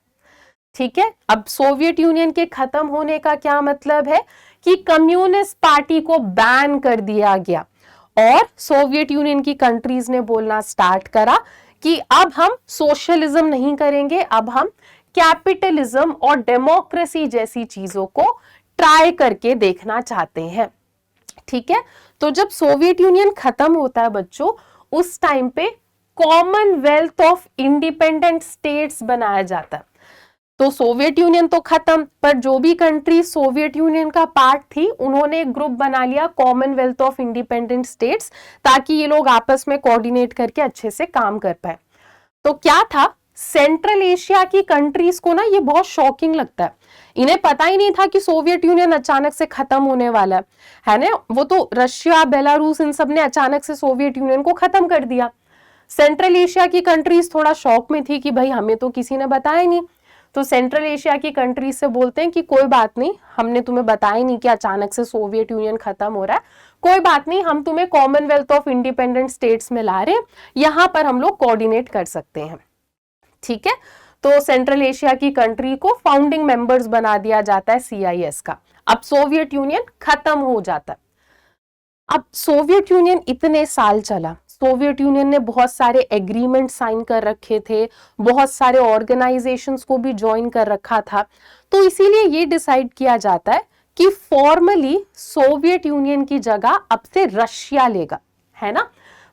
Speaker 1: ठीक है, अब सोवियत यूनियन के खत्म होने का क्या मतलब है कि कम्युनिस्ट पार्टी को बैन कर दिया गया और सोवियत यूनियन की कंट्रीज ने बोलना स्टार्ट करा कि अब हम सोशलिज्म नहीं करेंगे, अब हम कैपिटलिज्म और डेमोक्रेसी जैसी चीजों को ट्राई करके देखना चाहते हैं। ठीक है, तो जब सोवियत यूनियन खत्म होता है बच्चों, उस टाइम पे कॉमनवेल्थ ऑफ इंडिपेंडेंट स्टेट्स बनाया जाता है। तो सोवियत यूनियन तो खत्म, पर जो भी कंट्री सोवियत यूनियन का पार्ट थी उन्होंने एक ग्रुप बना लिया कॉमनवेल्थ ऑफ इंडिपेंडेंट स्टेट्स, ताकि ये लोग आपस में कोऑर्डिनेट करके अच्छे से काम कर पाए। तो क्या था, सेंट्रल एशिया की कंट्रीज को ना ये बहुत शॉकिंग लगता है, इन्हें पता ही नहीं था कि सोवियत यूनियन अचानक से खत्म होने वाला है ना। वो तो रशिया, बेलारूस, इन सब ने अचानक से सोवियत यूनियन को खत्म कर दिया। सेंट्रल एशिया की कंट्रीज थोड़ा शॉक में थी कि भाई हमें तो किसी ने बताया नहीं। तो सेंट्रल एशिया की कंट्रीज से बोलते हैं कि कोई बात नहीं, हमने तुम्हें बताया नहीं कि अचानक से सोवियत यूनियन खत्म हो रहा है, कोई बात नहीं, हम तुम्हें कॉमनवेल्थ ऑफ इंडिपेंडेंट स्टेट्स में ला रहे हैं, यहां पर हम लोग कोऑर्डिनेट कर सकते हैं। ठीक है, तो सेंट्रल एशिया की कंट्री को फाउंडिंग मेंबर्स बना दिया जाता है CIS का। अब सोवियत यूनियन खत्म हो जाता है। अब सोवियत यूनियन इतने साल चला, सोवियत यूनियन ने बहुत सारे एग्रीमेंट साइन कर रखे थे, बहुत सारे ऑर्गेनाइजेशंस को भी ज्वाइन कर रखा था, तो इसीलिए ये डिसाइड किया जाता है कि फॉर्मली सोवियत यूनियन की जगह अब से रशिया लेगा, है ना।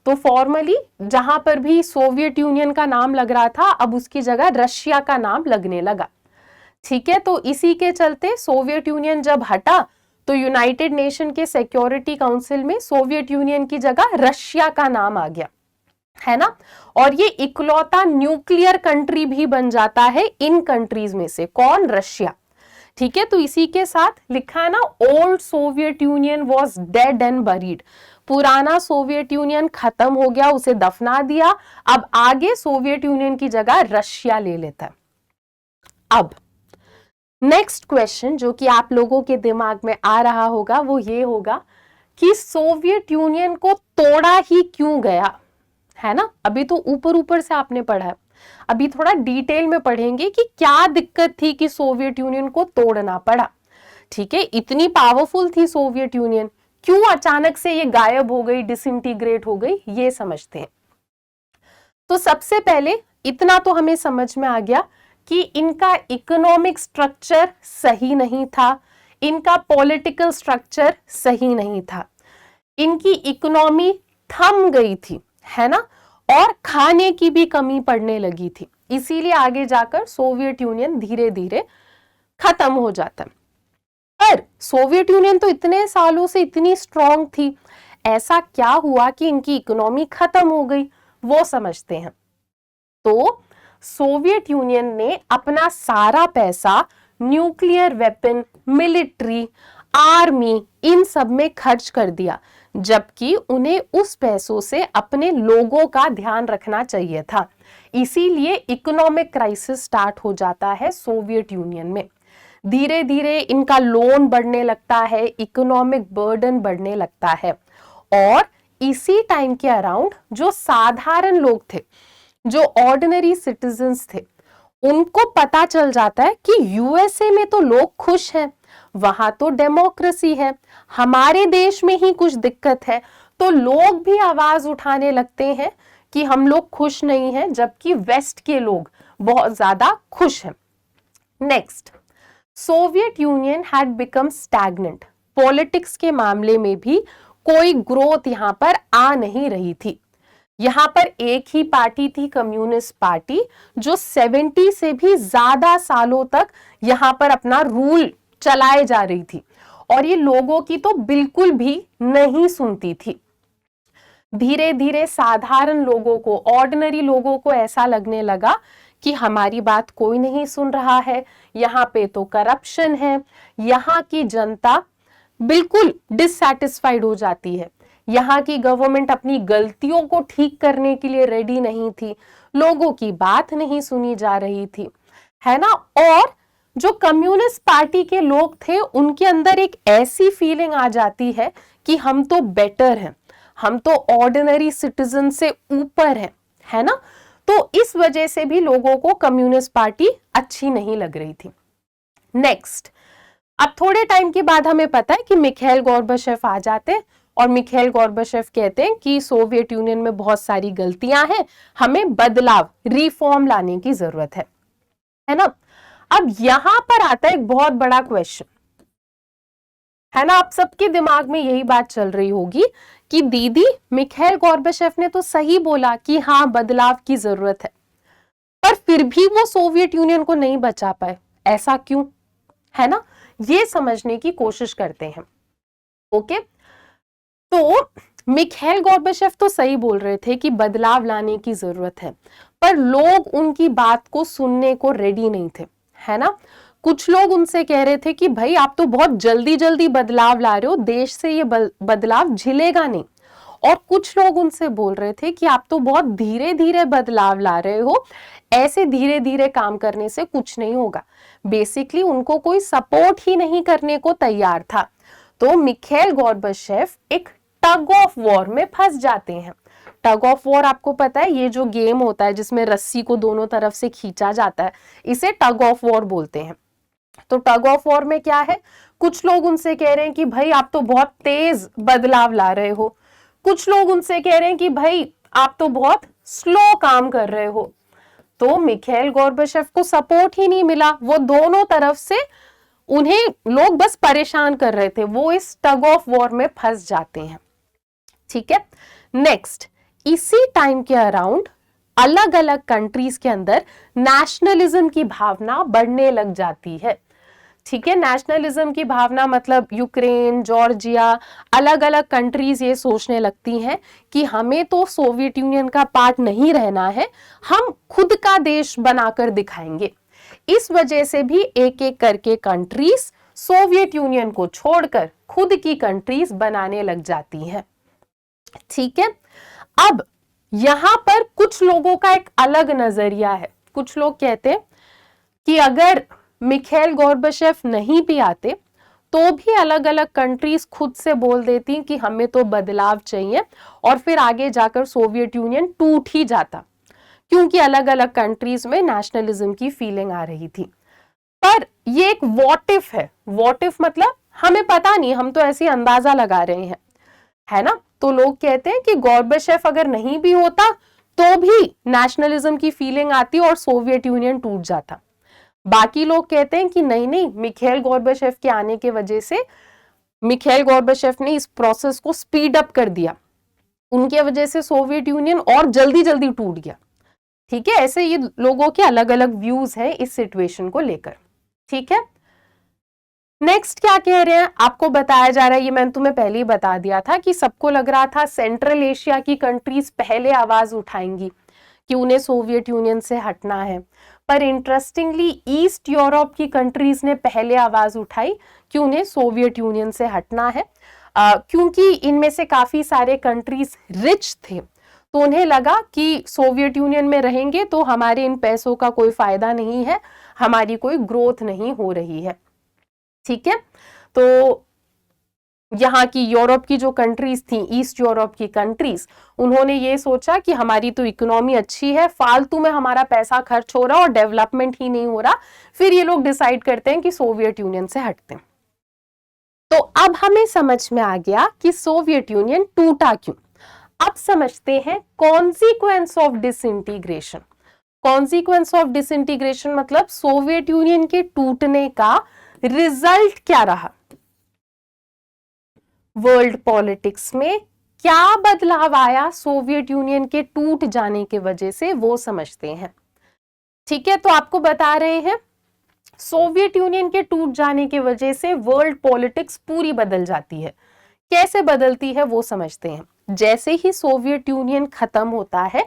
Speaker 1: तो फॉर्मली जहां पर भी सोवियत यूनियन का नाम लग रहा था, अब उसकी जगह रशिया का नाम लगने लगा। ठीक है, तो इसी के चलते सोवियत यूनियन जब हटा तो यूनाइटेड नेशन के सिक्योरिटी काउंसिल में सोवियत यूनियन की जगह रशिया का नाम आ गया, है ना। और ये इकलौता न्यूक्लियर कंट्री भी बन जाता है इन कंट्रीज में से, कौन, रशिया। ठीक है, तो इसी के साथ लिखा है ना, old Soviet union was dead and buried, पुराना सोवियत यूनियन खत्म हो गया, उसे दफना दिया, अब आगे सोवियत यूनियन की जगह रशिया ले लेता है। अब नेक्स्ट क्वेश्चन जो कि आप लोगों के दिमाग में आ रहा होगा वो ये होगा कि सोवियत यूनियन को तोड़ा ही क्यों गया, है ना। अभी तो ऊपर ऊपर से आपने पढ़ा है, अभी थोड़ा डिटेल में पढ़ेंगे कि क्या दिक्कत थी कि सोवियत यूनियन को तोड़ना पड़ा। ठीक है, इतनी पावरफुल थी सोवियत यूनियन, क्यों अचानक से ये गायब हो गई, डिसइंटीग्रेट हो गई, ये समझते हैं। तो सबसे पहले इतना तो हमें समझ में आ गया कि इनका इकोनॉमिक स्ट्रक्चर सही नहीं था, इनका पॉलिटिकल स्ट्रक्चर सही नहीं था, इनकी इकोनॉमी थम गई थी, है ना, और खाने की भी कमी पड़ने लगी थी, इसीलिए आगे जाकर सोवियत यूनियन धीरे धीरे खत्म हो जाता। पर सोवियत यूनियन तो इतने सालों से इतनी स्ट्रांग थी, ऐसा क्या हुआ कि इनकी इकोनॉमी खत्म हो गई, वो समझते हैं। तो सोवियत यूनियन ने अपना सारा पैसा न्यूक्लियर वेपन, मिलिट्री, आर्मी, इन सब में खर्च कर दिया, जबकि उन्हें उस पैसों से अपने लोगों का ध्यान रखना चाहिए था। इसीलिए इकोनॉमिक क्राइसिस स्टार्ट हो जाता है सोवियत यूनियन में। धीरे धीरे इनका लोन बढ़ने लगता है, इकोनॉमिक बर्डन बढ़ने लगता है, और इसी टाइम के अराउंड जो साधारण लोग थे, जो ऑर्डिनरी सिटीजन्स थे, उनको पता चल जाता है कि यूएसए में तो लोग खुश हैं, वहां तो डेमोक्रेसी है, हमारे देश में ही कुछ दिक्कत है। तो लोग भी आवाज उठाने लगते हैं कि हम लोग खुश नहीं हैं, जबकि वेस्ट के लोग बहुत ज्यादा खुश हैं। Next, Soviet union had become stagnant, politics के मामले में भी कोई ग्रोथ यहां पर आ नहीं रही थी। यहां पर एक ही पार्टी थी, कम्युनिस्ट पार्टी, जो 70 से भी ज्यादा सालों तक यहां पर अपना रूल चलाए जा रही थी, और ये लोगों की तो बिल्कुल भी नहीं सुनती थी। धीरे धीरे साधारण लोगों को, ऑर्डिनरी लोगों को ऐसा लगने लगा कि हमारी बात कोई नहीं सुन रहा है, यहाँ पे तो करप्शन है, यहाँ की जनता बिल्कुल डिससैटिस्फाइड हो जाती है, यहाँ की गवर्नमेंट अपनी गलतियों को ठीक करने के लिए रेडी नहीं थी, लोगों की बात नहीं सुनी जा रही थी। है ना। और जो कम्युनिस्ट पार्टी के लोग थे उनके अंदर एक ऐसी फीलिंग आ जाती है कि हम तो बेटर हैं, हम तो ऑर्डिनरी सिटीजन से ऊपर हैं, है ना। तो इस वजह से भी लोगों को कम्युनिस्ट पार्टी अच्छी नहीं लग रही थी। नेक्स्ट, अब थोड़े टाइम के बाद हमें पता है कि मिखाइल गोर्बाचेव आ जाते हैं और मिखाइल गोर्बाचेव कहते हैं कि सोवियत यूनियन में बहुत सारी गलतियां हैं, हमें बदलाव, रिफॉर्म लाने की जरूरत है ना। अब यहां पर आता है एक बहुत बड़ा क्वेश्चन, है ना। आप सबके दिमाग में यही बात चल रही होगी कि दीदी मिखाइल गोर्बाचेव ने तो सही बोला कि हाँ बदलाव की जरूरत है, पर फिर भी वो सोवियत यूनियन को नहीं बचा पाए, ऐसा क्यों, है ना। ये समझने की कोशिश करते हैं। ओके, तो मिखाइल गोर्बाचेव तो सही बोल रहे थे कि बदलाव लाने की जरूरत है, पर लोग उनकी बात को सुनने को रेडी नहीं थे, है ना। कुछ लोग उनसे कह रहे थे कि भाई आप तो बहुत जल्दी जल्दी बदलाव ला रहे हो, देश से ये बदलाव झिलेगा नहीं। और कुछ लोग उनसे बोल रहे थे कि आप तो बहुत धीरे धीरे बदलाव ला रहे हो, ऐसे धीरे धीरे काम करने से कुछ नहीं होगा। बेसिकली उनको कोई सपोर्ट ही नहीं करने को तैयार था। तो मिखाइल गोर्बाचेव एक टग ऑफ वॉर में फंस जाते हैं। टग ऑफ वॉर आपको पता है, ये जो गेम होता है जिसमें रस्सी को दोनों तरफ से खींचा जाता है, इसे टग ऑफ वॉर बोलते हैं। तो टग ऑफ वॉर में क्या है, कुछ लोग उनसे कह रहे हैं कि भाई आप तो बहुत तेज बदलाव ला रहे हो, कुछ लोग उनसे कह रहे हैं कि भाई आप तो बहुत स्लो काम कर रहे हो। तो मिखाइल गोर्बाचेव को सपोर्ट ही नहीं मिला, वो दोनों तरफ से उन्हें लोग बस परेशान कर रहे थे, वो इस टग ऑफ वॉर में फंस जाते हैं। ठीक है, नेक्स्ट, इसी टाइम के अराउंड अलग अलग कंट्रीज के अंदर नेशनलिज्म की भावना बढ़ने लग जाती है। ठीक है, नेशनलिज्म की भावना मतलब यूक्रेन, जॉर्जिया, अलग अलग कंट्रीज ये सोचने लगती हैं कि हमें तो सोवियत यूनियन का पार्ट नहीं रहना है, हम खुद का देश बनाकर दिखाएंगे। इस वजह से भी एक एक करके कंट्रीज सोवियत यूनियन को छोड़कर खुद की कंट्रीज बनाने लग जाती हैं। ठीक है, अब यहां पर कुछ लोगों का एक अलग नजरिया है। कुछ लोग कहते हैं कि अगर मिखाइल गोर्बाचेव नहीं भी आते तो भी अलग अलग कंट्रीज खुद से बोल देती कि हमें तो बदलाव चाहिए, और फिर आगे जाकर सोवियत यूनियन टूट ही जाता, क्योंकि अलग अलग कंट्रीज में नेशनलिज्म की फीलिंग आ रही थी। पर ये एक व्हाट इफ है। व्हाट इफ मतलब हमें पता नहीं, हम तो ऐसे अंदाजा लगा रहे हैं, है ना। तो लोग कहते हैं कि गोर्बाचेव अगर नहीं भी होता तो भी नेशनलिज्म की फीलिंग आती और सोवियत यूनियन टूट जाता। बाकी लोग कहते हैं कि नहीं नहीं, मिखाइल गोर्बाचेव के आने के वजह से मिखाइल गोर्बाचेव ने इस प्रोसेस को स्पीड अप कर दिया, उनके वजह से सोवियत यूनियन और जल्दी जल्दी टूट गया। ठीक है, ऐसे ये लोगों के अलग अलग व्यूज हैं इस सिचुएशन को लेकर। ठीक है, नेक्स्ट क्या कह रहे हैं, आपको बताया जा रहा है, ये मैंने तुम्हें पहले ही बता दिया था कि सबको लग रहा था सेंट्रल एशिया की कंट्रीज पहले आवाज उठाएंगी कि उन्हें सोवियत यूनियन से हटना है, पर इंटरेस्टिंगली ईस्ट यूरोप की कंट्रीज ने पहले आवाज उठाई कि उन्हें सोवियत यूनियन से हटना है, क्योंकि इनमें से काफी सारे कंट्रीज रिच थे, तो उन्हें लगा कि सोवियत यूनियन में रहेंगे तो हमारे इन पैसों का कोई फायदा नहीं है, हमारी कोई ग्रोथ नहीं हो रही है। ठीक है, तो यहाँ की यूरोप की जो कंट्रीज थी, ईस्ट यूरोप की कंट्रीज, उन्होंने ये सोचा कि हमारी तो इकोनॉमी अच्छी है, फालतू में हमारा पैसा खर्च हो रहा और डेवलपमेंट ही नहीं हो रहा, फिर ये लोग डिसाइड करते हैं कि सोवियत यूनियन से हटते हैं। तो अब हमें समझ में आ गया कि सोवियत यूनियन टूटा क्यों। अब समझते हैं consequence of disintegration. Consequence of disintegration मतलब सोवियत यूनियन के टूटने का रिजल्ट क्या रहा, वर्ल्ड पॉलिटिक्स में क्या बदलाव आया सोवियत यूनियन के टूट जाने के वजह से, वो समझते हैं। ठीक है, तो आपको बता रहे हैं सोवियत यूनियन के टूट जाने की वजह से वर्ल्ड पॉलिटिक्स पूरी बदल जाती है। कैसे बदलती है वो समझते हैं। जैसे ही सोवियत यूनियन खत्म होता है,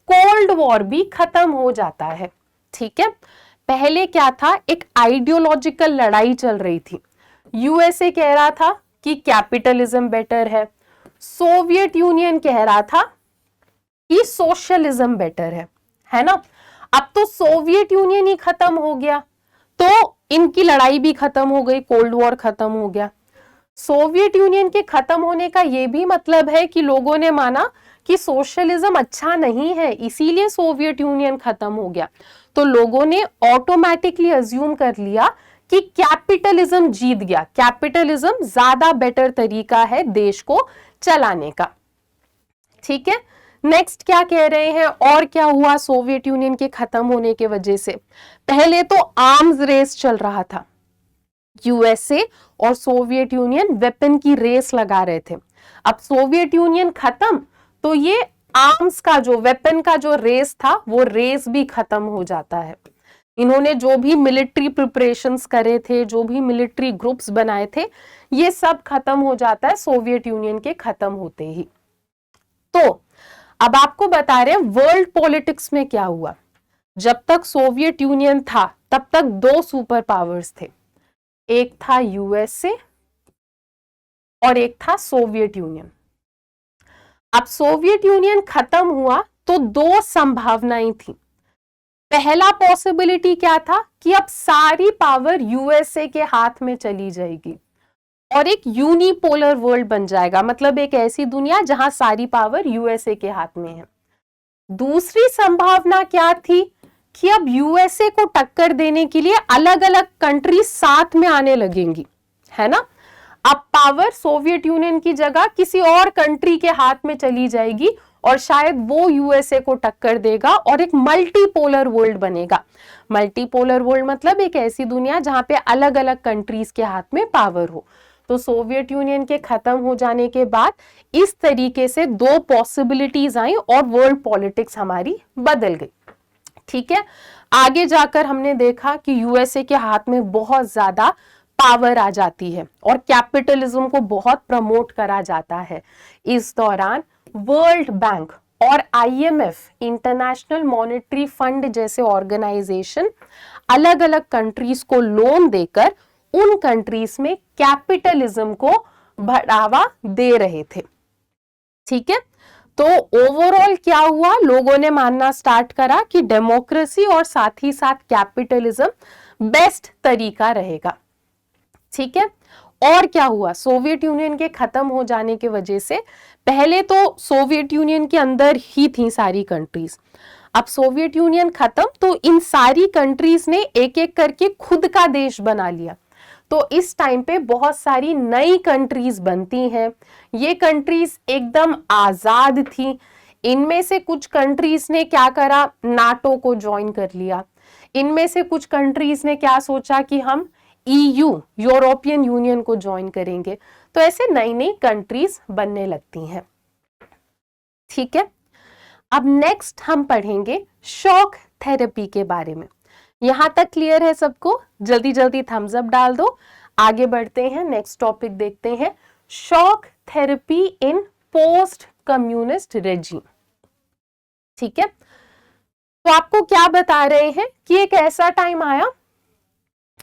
Speaker 1: कोल्ड वॉर भी खत्म हो जाता है। ठीक है, पहले क्या था, एक आइडियोलॉजिकल लड़ाई चल रही थी। यूएसए कह रहा था कि कैपिटलिज्म बेटर है, सोवियत यूनियन कह रहा था कि सोशलिज्म बेटर है ना। अब तो सोवियत यूनियन ही खत्म हो गया, तो इनकी लड़ाई भी खत्म हो गई, कोल्ड वॉर खत्म हो गया। सोवियत यूनियन के खत्म होने का यह भी मतलब है कि लोगों ने माना कि सोशलिज्म अच्छा नहीं है, इसीलिए सोवियत यूनियन खत्म हो गया। तो लोगों ने ऑटोमेटिकली अज्यूम कर लिया कि कैपिटलिज्म जीत गया, कैपिटलिज्म ज्यादा बेटर तरीका है देश को चलाने का। ठीक है, नेक्स्ट क्या कह रहे हैं, और क्या हुआ सोवियत यूनियन के खत्म होने के वजह से? पहले तो आर्म्स रेस चल रहा था, यूएसए और सोवियत यूनियन वेपन की रेस लगा रहे थे। अब सोवियत यूनियन खत्म तो ये आर्म्स का जो वेपन का जो रेस था वो रेस भी खत्म हो जाता है। इन्होंने जो भी मिलिट्री प्रिपरेशंस करे थे, जो भी मिलिट्री ग्रुप्स बनाए थे, ये सब खत्म हो जाता है सोवियत यूनियन के खत्म होते ही। तो अब आपको बता रहे हैं वर्ल्ड पॉलिटिक्स में क्या हुआ। जब तक सोवियत यूनियन था तब तक दो सुपर पावर्स थे, एक था यूएसए और एक था सोवियत यूनियन। अब सोवियत यूनियन खत्म हुआ तो दो संभावनाएं थी। पहला पॉसिबिलिटी क्या था कि अब सारी पावर यूएसए के हाथ में चली जाएगी और एक यूनिपोलर वर्ल्ड बन जाएगा, मतलब एक ऐसी दुनिया जहां सारी पावर यूएसए के हाथ में है। दूसरी संभावना क्या थी कि अब यूएसए को टक्कर देने के लिए अलग अलग कंट्री साथ में आने लगेंगी, है ना। अब पावर सोवियत यूनियन की जगह किसी और कंट्री के हाथ में चली जाएगी और शायद वो यूएसए को टक्कर देगा और एक मल्टीपोलर वर्ल्ड बनेगा। मल्टीपोलर वर्ल्ड मतलब एक ऐसी दुनिया जहां पे अलग अलग कंट्रीज के हाथ में पावर हो। तो सोवियत यूनियन के खत्म हो जाने के बाद इस तरीके से दो पॉसिबिलिटीज आई और वर्ल्ड पॉलिटिक्स हमारी बदल गई। ठीक है, आगे जाकर हमने देखा कि यूएसए के हाथ में बहुत ज्यादा पावर आ जाती है और कैपिटलिज्म को बहुत प्रमोट करा जाता है। इस दौरान वर्ल्ड बैंक और आईएमएफ, इंटरनेशनल मॉनेटरी फंड जैसे ऑर्गेनाइजेशन अलग अलग कंट्रीज को लोन देकर उन कंट्रीज में कैपिटलिज्म को बढ़ावा दे रहे थे। ठीक है, तो ओवरऑल क्या हुआ, लोगों ने मानना स्टार्ट करा कि डेमोक्रेसी और साथ ही साथ कैपिटलिज्म बेस्ट तरीका रहेगा। ठीक है, और क्या हुआ, सोवियत यूनियन के खत्म हो जाने की वजह से पहले तो सोवियत यूनियन के अंदर ही थी सारी कंट्रीज, अब सोवियत यूनियन खत्म तो इन सारी कंट्रीज ने एक एक करके खुद का देश बना लिया। तो इस टाइम पे बहुत सारी नई कंट्रीज बनती हैं। ये कंट्रीज एकदम आजाद थी। इनमें से कुछ कंट्रीज ने क्या करा, नाटो को ज्वाइन कर लिया। इनमें से कुछ कंट्रीज ने क्या सोचा कि हम ईयू, यूरोपियन यूनियन को ज्वाइन करेंगे। तो ऐसे नई नई कंट्रीज बनने लगती हैं। ठीक है, अब नेक्स्ट हम पढ़ेंगे शॉक थेरेपी के बारे में। यहां तक क्लियर है सबको? जल्दी जल्दी थम्स अप डाल दो। आगे बढ़ते हैं, नेक्स्ट टॉपिक देखते हैं, शॉक थेरेपी इन पोस्ट कम्युनिस्ट रेजिम। ठीक है, तो आपको क्या बता रहे हैं कि एक ऐसा टाइम आया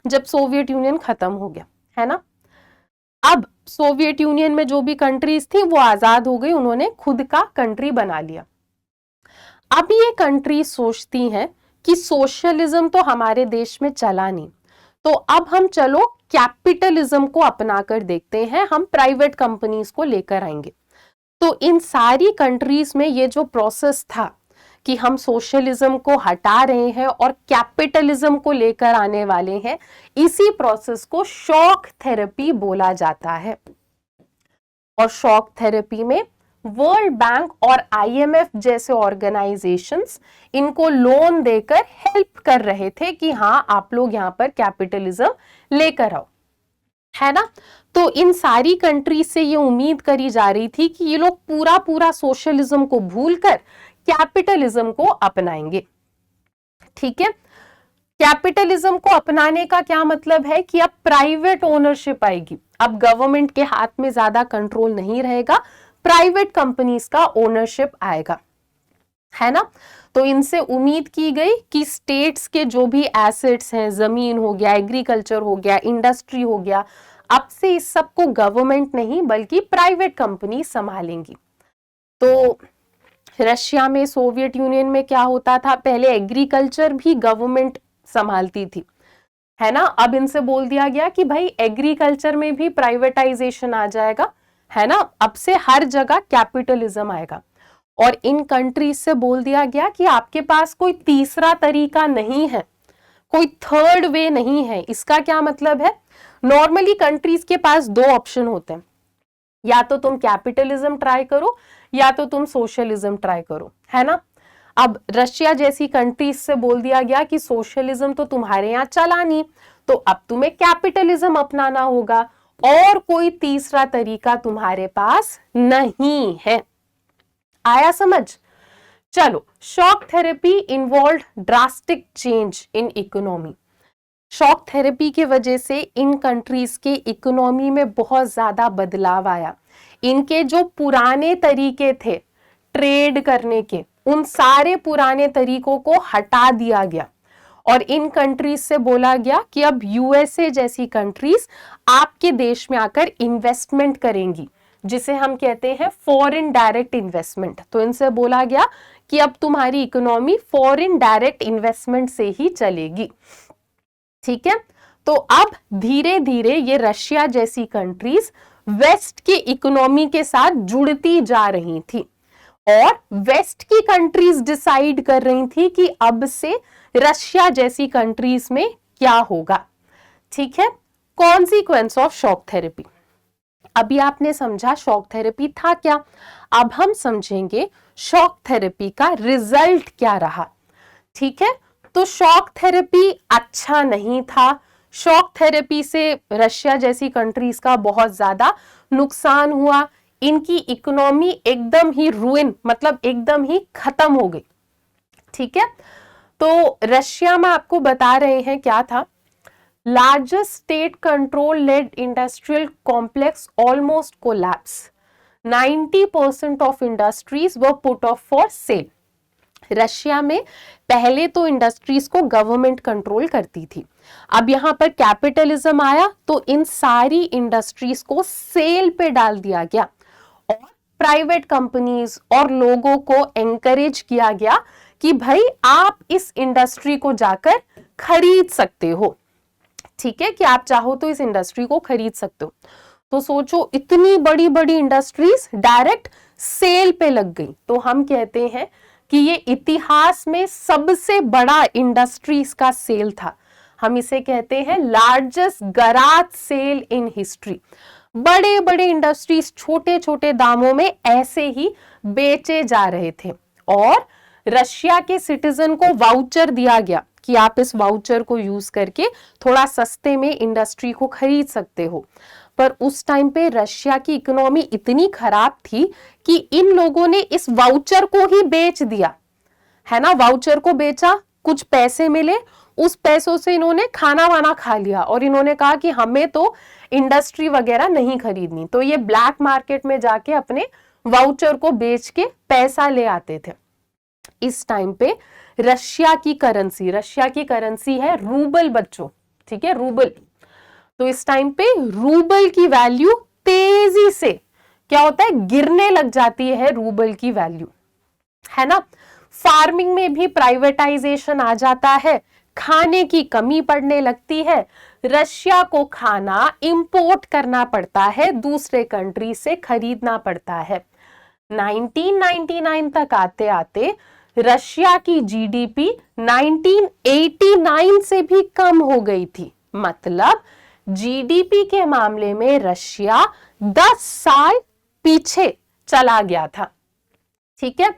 Speaker 1: जब सोवियत यूनियन खत्म हो गया, है ना। अब सोवियत यूनियन में जो भी कंट्रीज थी वो आजाद हो गई, उन्होंने खुद का कंट्री बना लिया। अब ये कंट्री सोचती हैं कि सोशलिज्म तो हमारे देश में चला नहीं, तो अब हम चलो कैपिटलिज्म को अपनाकर देखते हैं, हम प्राइवेट कंपनीज को लेकर आएंगे। तो इन सारी कंट्रीज में ये जो प्रोसेस था कि हम सोशलिज्म को हटा रहे हैं और कैपिटलिज्म को लेकर आने वाले हैं, इसी प्रोसेस को शॉक थेरेपी बोला जाता है। और शॉक थेरेपी में वर्ल्ड बैंक और आईएमएफ जैसे ऑर्गेनाइजेशंस इनको लोन देकर हेल्प कर रहे थे कि हाँ आप लोग यहाँ पर कैपिटलिज्म लेकर आओ, है ना। तो इन सारी कंट्रीज से ये उम्मीद करी जा रही थी कि ये लोग पूरा पूरा सोशलिज्म को भूलकर कैपिटलिज्म को अपनाएंगे। ठीक है, कैपिटलिज्म को अपनाने का क्या मतलब है कि अब प्राइवेट ओनरशिप आएगी, अब गवर्नमेंट के हाथ में ज्यादा कंट्रोल नहीं रहेगा, प्राइवेट कंपनीज का ओनरशिप आएगा, है ना। तो इनसे उम्मीद की गई कि स्टेट्स के जो भी एसेट्स हैं, जमीन हो गया, एग्रीकल्चर हो गया, इंडस्ट्री हो गया, अब से इस सबको गवर्नमेंट नहीं बल्कि प्राइवेट कंपनी संभालेंगी। तो रशिया में, सोवियत यूनियन में क्या होता था, पहले एग्रीकल्चर भी गवर्नमेंट संभालती थी, है ना। अब इनसे बोल दिया गया कि भाई एग्रीकल्चर में भी प्राइवेटाइजेशन आ जाएगा, है ना। अब से हर जगह कैपिटलिज्म आएगा। और इन कंट्रीज से बोल दिया गया कि आपके पास कोई तीसरा तरीका नहीं है, कोई थर्ड वे नहीं है। इसका क्या मतलब है, नॉर्मली कंट्रीज के पास दो ऑप्शन होते हैं, या तो तुम कैपिटलिज्म ट्राई करो या तो तुम सोशलिज्म ट्राई करो, है ना। अब रशिया जैसी कंट्रीज से बोल दिया गया कि सोशलिज्म तो तुम्हारे यहाँ चला नहीं, तो अब तुम्हें कैपिटलिज्म अपनाना होगा, और कोई तीसरा तरीका तुम्हारे पास नहीं है। आया समझ। चलो, shock therapy involve drastic change in economy. Shock therapy की वजह से इन कंट्रीज के इकोनॉमी में बहुत ज्यादा बदलाव आया। इनके जो पुराने तरीके थे ट्रेड करने के, उन सारे पुराने तरीकों को हटा दिया गया और इन कंट्रीज से बोला गया कि अब यूएसए जैसी कंट्रीज आपके देश में आकर इन्वेस्टमेंट करेंगी, जिसे हम कहते हैं फॉरेन डायरेक्ट इन्वेस्टमेंट। तो इनसे बोला गया कि अब तुम्हारी इकोनॉमी फॉरेन डायरेक्ट इन्वेस्टमेंट से ही चलेगी, ठीक है। तो अब धीरे धीरे ये रशिया जैसी कंट्रीज वेस्ट की इकोनॉमी के साथ जुड़ती जा रही थी और वेस्ट की कंट्रीज डिसाइड कर रही थी कि अब से रशिया जैसी कंट्रीज में क्या होगा, ठीक है। Consequence of shock therapy. अभी आपने समझा शॉक थेरेपी था क्या, अब हम समझेंगे शॉक थेरेपी का रिजल्ट क्या रहा, ठीक है। तो शॉक थेरेपी अच्छा नहीं था। शॉक थेरेपी से रशिया जैसी कंट्रीज का बहुत ज्यादा नुकसान हुआ। इनकी इकोनॉमी एकदम ही रुइन, मतलब एकदम ही खत्म हो गई, ठीक है। तो रशिया में आपको बता रहे हैं क्या था, largest state control led industrial complex almost collapse, 90% of industries were put off for sale. Russia में पहले तो इंडस्ट्रीज को गवर्नमेंट कंट्रोल करती थी, अब यहां पर कैपिटलिज्म आया तो इन सारी इंडस्ट्रीज को सेल पे डाल दिया गया और प्राइवेट कंपनीज और लोगों को एनकरेज किया गया कि भाई आप इस इंडस्ट्री को जाकर खरीद सकते हो, ठीक है, कि आप चाहो तो इस इंडस्ट्री को खरीद सकते हो। तो सोचो, इतनी बड़ी बड़ी इंडस्ट्रीज डायरेक्ट सेल पे लग गई। तो हम कहते हैं कि ये इतिहास में सबसे बड़ा इंडस्ट्रीज का सेल था। हम इसे कहते हैं largest garage sale in history. बड़े बड़े इंडस्ट्रीज छोटे छोटे दामों में ऐसे ही बेचे जा रहे थे और रशिया के सिटीजन को वाउचर दिया गया कि आप इस वाउचर को यूज करके थोड़ा सस्ते में इंडस्ट्री को खरीद सकते हो। पर उस टाइम पे रशिया की इकोनॉमी इतनी खराब थी कि इन लोगों ने इस वाउचर को ही बेच दिया, है ना। वाउचर को बेचा, कुछ पैसे मिले, उस पैसों से इन्होंने खाना वाना खा लिया और इन्होंने कहा कि हमें तो इंडस्ट्री वगैरह नहीं खरीदनी। तो ये ब्लैक मार्केट में जाके अपने वाउचर को बेच के पैसा ले आते थे। इस टाइम पे रशिया की करेंसी है रूबल बच्चों, ठीक है, रूबल। तो इस टाइम पे रूबल की वैल्यू तेजी से क्या होता है, गिरने लग जाती है रूबल की वैल्यू, है ना। फार्मिंग में भी प्राइवेटाइजेशन आ जाता है, खाने की कमी पड़ने लगती है, रशिया को खाना इंपोर्ट करना पड़ता है, दूसरे कंट्री से खरीदना पड़ता है। 1999 तक आते आते रशिया की जीडीपी 1989 से भी कम हो गई थी। मतलब जीडीपी के मामले में रशिया 10 साल पीछे चला गया था, ठीक है।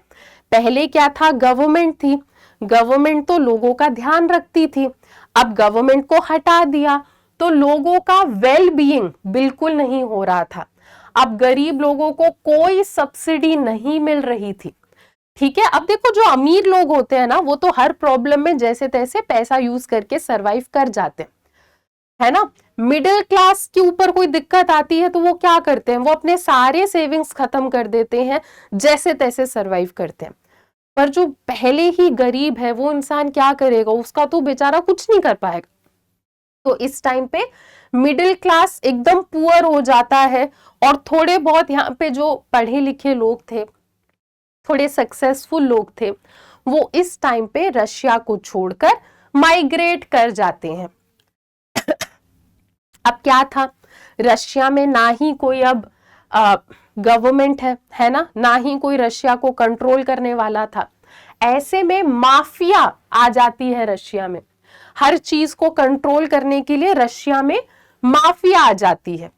Speaker 1: पहले क्या था, गवर्नमेंट थी, गवर्नमेंट तो लोगों का ध्यान रखती थी। अब गवर्नमेंट को हटा दिया तो लोगों का वेल बीइंग बिल्कुल नहीं हो रहा था। अब गरीब लोगों को कोई सब्सिडी नहीं मिल रही थी, ठीक है। अब देखो, जो अमीर लोग होते हैं ना, वो तो हर प्रॉब्लम में जैसे तैसे पैसा यूज करके सरवाइव कर जाते हैं, है ना। मिडिल क्लास के ऊपर कोई दिक्कत आती है तो वो क्या करते हैं, वो अपने सारे सेविंग्स खत्म कर देते हैं, जैसे तैसे सरवाइव करते हैं। पर जो पहले ही गरीब है वो इंसान क्या करेगा, उसका तो बेचारा कुछ नहीं कर पाएगा। तो इस टाइम पे मिडिल क्लास एकदम पुअर हो जाता है और थोड़े बहुत यहाँ पे जो पढ़े लिखे लोग थे थोड़े सक्सेसफुल लोग थे, वो इस टाइम पे रशिया को छोड़कर माइग्रेट कर जाते हैं। अब क्या था, रशिया में ना ही कोई अब गवर्नमेंट है ना ही कोई रशिया को कंट्रोल करने वाला था। ऐसे में माफिया आ जाती है रशिया में, हर चीज को कंट्रोल करने के लिए रशिया में माफिया आ जाती है।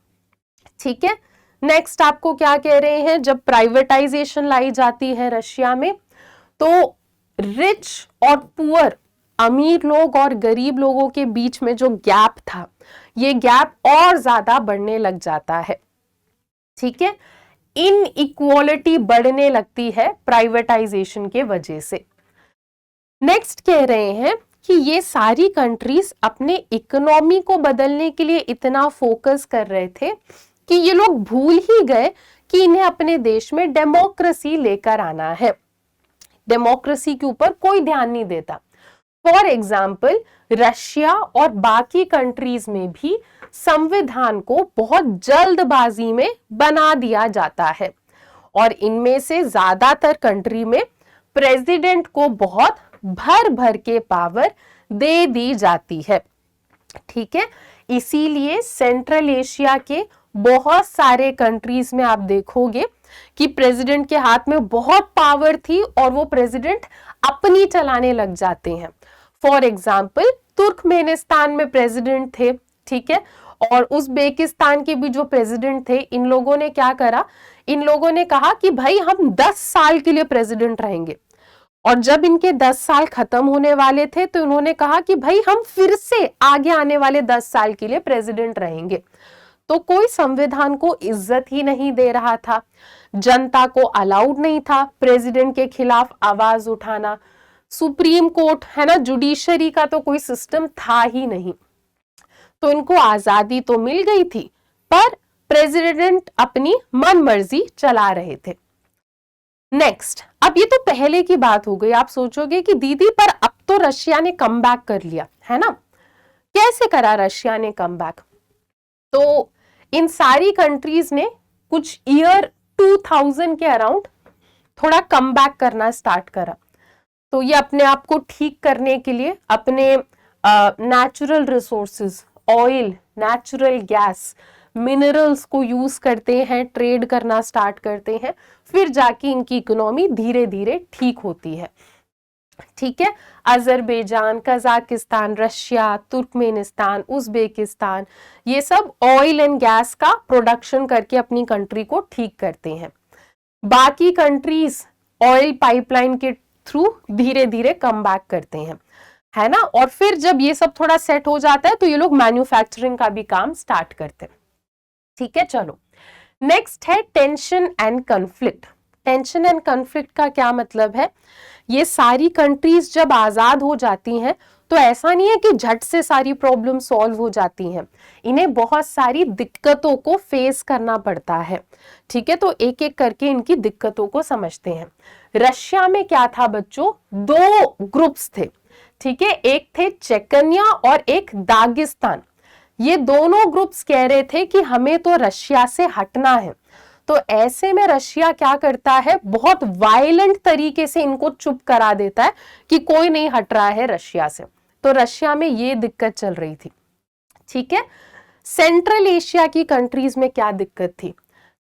Speaker 1: ठीक है, नेक्स्ट आपको क्या कह रहे हैं, जब प्राइवेटाइजेशन लाई जाती है रशिया में, तो रिच और पुअर, अमीर लोग और गरीब लोगों के बीच में जो गैप था, ये गैप और ज्यादा बढ़ने लग जाता है। ठीक है, इनइक्वालिटी बढ़ने लगती है प्राइवेटाइजेशन के वजह से। नेक्स्ट कह रहे हैं कि ये सारी कंट्रीज अपने इकोनॉमी को बदलने के लिए इतना फोकस कर रहे थे कि ये लोग भूल ही गए कि इन्हें अपने देश में डेमोक्रेसी लेकर आना है। डेमोक्रेसी के ऊपर कोई ध्यान नहीं देता। फॉर एग्जाम्पल, रशिया और बाकी कंट्रीज में भी संविधान को बहुत जल्दबाजी में बना दिया जाता है और इनमें से ज्यादातर कंट्री में प्रेसिडेंट को बहुत भर भर के पावर दे दी जाती है। ठीक है, इसीलिए सेंट्रल एशिया के बहुत सारे कंट्रीज में आप देखोगे कि प्रेसिडेंट के हाथ में बहुत पावर थी और वो प्रेसिडेंट अपनी चलाने लग जाते हैं। फॉर एग्जाम्पल, तुर्कमेनिस्तान में प्रेसिडेंट थे, ठीक है, और उज़्बेकिस्तान के भी जो प्रेसिडेंट थे, इन लोगों ने क्या करा, इन लोगों ने कहा कि भाई हम 10 साल के लिए प्रेसिडेंट रहेंगे। और जब इनके 10 साल खत्म होने वाले थे तो इन्होंने कहा कि भाई हम फिर से आगे आने वाले 10 साल के लिए प्रेसिडेंट रहेंगे। तो कोई संविधान को इज्जत ही नहीं दे रहा था, जनता को अलाउड नहीं था प्रेसिडेंट के खिलाफ आवाज उठाना, सुप्रीम कोर्ट है ना, जुडिशरी का तो कोई सिस्टम था ही नहीं। तो इनको आजादी तो मिल गई थी पर प्रेसिडेंट अपनी मन मर्जी चला रहे थे। नेक्स्ट, अब ये तो पहले की बात हो गई। आप सोचोगे कि दीदी पर अब तो रशिया ने कम बैक कर लिया है ना, कैसे करा रशिया ने कम बैक? तो इन सारी कंट्रीज ने कुछ ईयर 2000 के अराउंड थोड़ा कम बैक करना स्टार्ट करा। तो ये अपने आप को ठीक करने के लिए अपने natural resources, oil, natural gas, minerals को यूज करते हैं, ट्रेड करना स्टार्ट करते हैं, फिर जाके इनकी इकोनॉमी धीरे धीरे ठीक होती है। ठीक है, Azerbaijan, Kazakhstan, Russia, Turkmenistan, Uzbekistan, ये सब ऑयल एंड गैस का प्रोडक्शन करके अपनी कंट्री को ठीक करते हैं। बाकी कंट्रीज ऑयल पाइपलाइन के थ्रू धीरे धीरे कम बैक करते हैं, है ना। और फिर जब ये सब थोड़ा सेट हो जाता है तो ये लोग मैन्युफैक्चरिंग का भी काम स्टार्ट करते हैं। ठीक है, चलो नेक्स्ट है tension and conflict. Tension and conflict का क्या मतलब है? ये सारी कंट्रीज जब आजाद हो जाती हैं तो ऐसा नहीं है कि झट से सारी प्रॉब्लम सॉल्व हो जाती हैं, इन्हें बहुत सारी दिक्कतों को फेस करना पड़ता है। ठीक है, तो एक एक करके इनकी दिक्कतों को समझते हैं। रशिया में क्या था बच्चों, 2 ग्रुप्स थे। ठीक है, एक थे चेकनिया और एक दागिस्तान। ये दोनों ग्रुप्स कह रहे थे कि हमें तो रशिया से हटना है। तो ऐसे में रशिया क्या करता है, बहुत वायलेंट तरीके से इनको चुप करा देता है कि कोई नहीं हट रहा है रशिया से। तो रशिया में ये दिक्कत चल रही थी। ठीक है, सेंट्रल एशिया की कंट्रीज में क्या दिक्कत थी?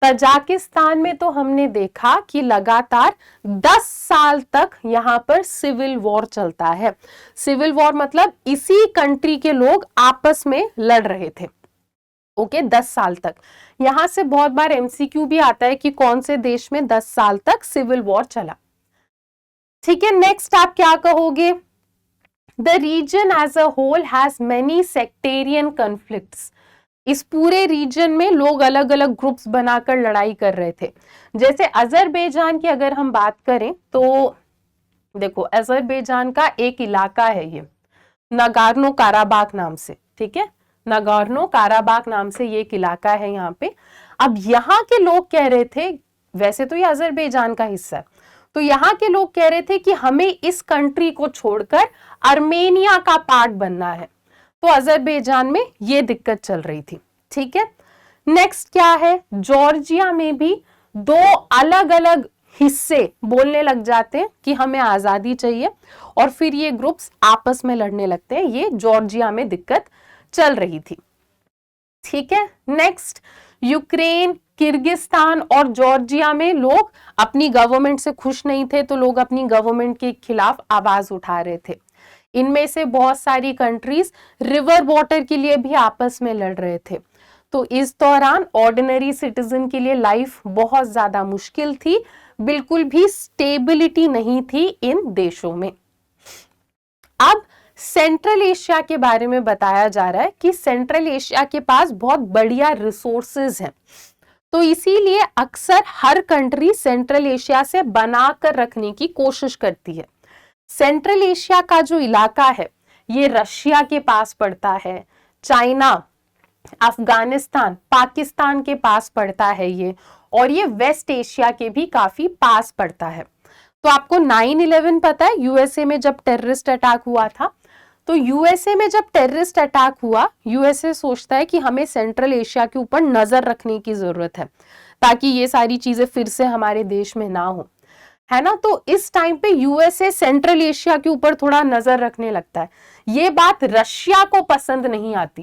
Speaker 1: तजाकिस्तान में तो हमने देखा कि लगातार 10 साल तक यहाँ पर सिविल वॉर चलता है। सिविल वॉर मतलब इसी कंट्री के लोग आपस में लड़ रहे थे। ओके, 10 साल तक। यहां से बहुत बार एमसीक्यू भी आता है कि कौन से देश में 10 साल तक सिविल वॉर चला। ठीक है, नेक्स्ट आप क्या कहोगे? The region as a whole has many sectarian conflicts. इस पूरे रीजन में लोग अलग अलग ग्रुप्स बनाकर लड़ाई कर रहे थे। जैसे अजरबैजान की अगर हम बात करें तो देखो, अजरबैजान का एक इलाका है ये नगार्नो काराबाख नाम से। ठीक है, नगार्नो काराबाख नाम से ये एक इलाका है यहाँ पे। अब यहाँ के लोग कह रहे थे, वैसे तो ये अजरबैजान का हिस्सा है, तो यहाँ के लोग कह रहे थे कि हमें इस कंट्री को छोड़कर आर्मेनिया का पार्ट बनना है। तो अजरबैजान में ये दिक्कत चल रही थी। ठीक है, नेक्स्ट क्या है? जॉर्जिया में भी 2 अलग अलग हिस्से बोलने लग जाते हैं कि हमें आजादी चाहिए, और फिर ये ग्रुप्स आपस में लड़ने लगते हैं। ये जॉर्जिया में दिक्कत चल रही थी। ठीक है, नेक्स्ट, यूक्रेन, किर्गिस्तान और जॉर्जिया में लोग अपनी गवर्नमेंट से खुश नहीं थे, तो लोग अपनी गवर्नमेंट के खिलाफ आवाज उठा रहे थे। इनमें से बहुत सारी कंट्रीज रिवर वाटर के लिए भी आपस में लड़ रहे थे। तो इस दौरान ऑर्डिनरी सिटीजन के लिए लाइफ बहुत ज्यादा मुश्किल थी, बिल्कुल भी स्टेबिलिटी नहीं थी इन देशों में। अब सेंट्रल एशिया के बारे में बताया जा रहा है कि सेंट्रल एशिया के पास बहुत बढ़िया रिसोर्सेज हैं, तो इसीलिए अक्सर हर कंट्री सेंट्रल एशिया से बनाकर रखने की कोशिश करती है। सेंट्रल एशिया का जो इलाका है ये रशिया के पास पड़ता है, चाइना, अफगानिस्तान, पाकिस्तान के पास पड़ता है ये, और ये वेस्ट एशिया के भी काफी पास पड़ता है। तो आपको 9/11 पता है, यूएसए में जब टेररिस्ट अटैक हुआ था, तो यूएसए में जब टेररिस्ट अटैक हुआ, यूएसए सोचता है कि हमें सेंट्रल एशिया के ऊपर नजर रखने की जरूरत है ताकि ये सारी चीजें फिर से हमारे देश में ना हो, है ना। तो इस टाइम पे यूएसए सेंट्रल एशिया के ऊपर थोड़ा नजर रखने लगता है। ये बात रशिया को पसंद नहीं आती,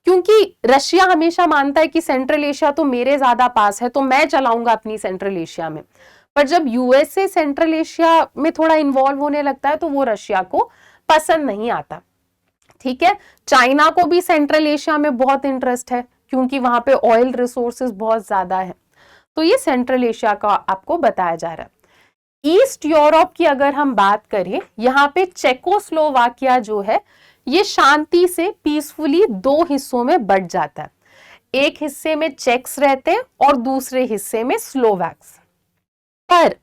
Speaker 1: क्योंकि रशिया हमेशा मानता है कि सेंट्रल एशिया तो मेरे ज्यादा पास है, तो मैं चलाऊंगा अपनी सेंट्रल एशिया में। पर जब यूएसए सेंट्रल एशिया में थोड़ा इन्वॉल्व होने लगता है तो वो रशिया को पसंद नहीं आता। ठीक है, चाइना को भी सेंट्रल एशिया में बहुत इंटरेस्ट है क्योंकि वहां पे ऑयल रिसोर्सेज बहुत ज्यादा है। तो ये सेंट्रल एशिया का आपको बताया जा रहा है। ईस्ट यूरोप की अगर हम बात करें, यहाँ पे चेकोस्लोवाकिया जो है ये शांति से पीसफुली दो हिस्सों में बट जाता है। एक हिस्से में चेक्स रहते हैं और दूसरे हिस्से में स्लोवैक्स। पर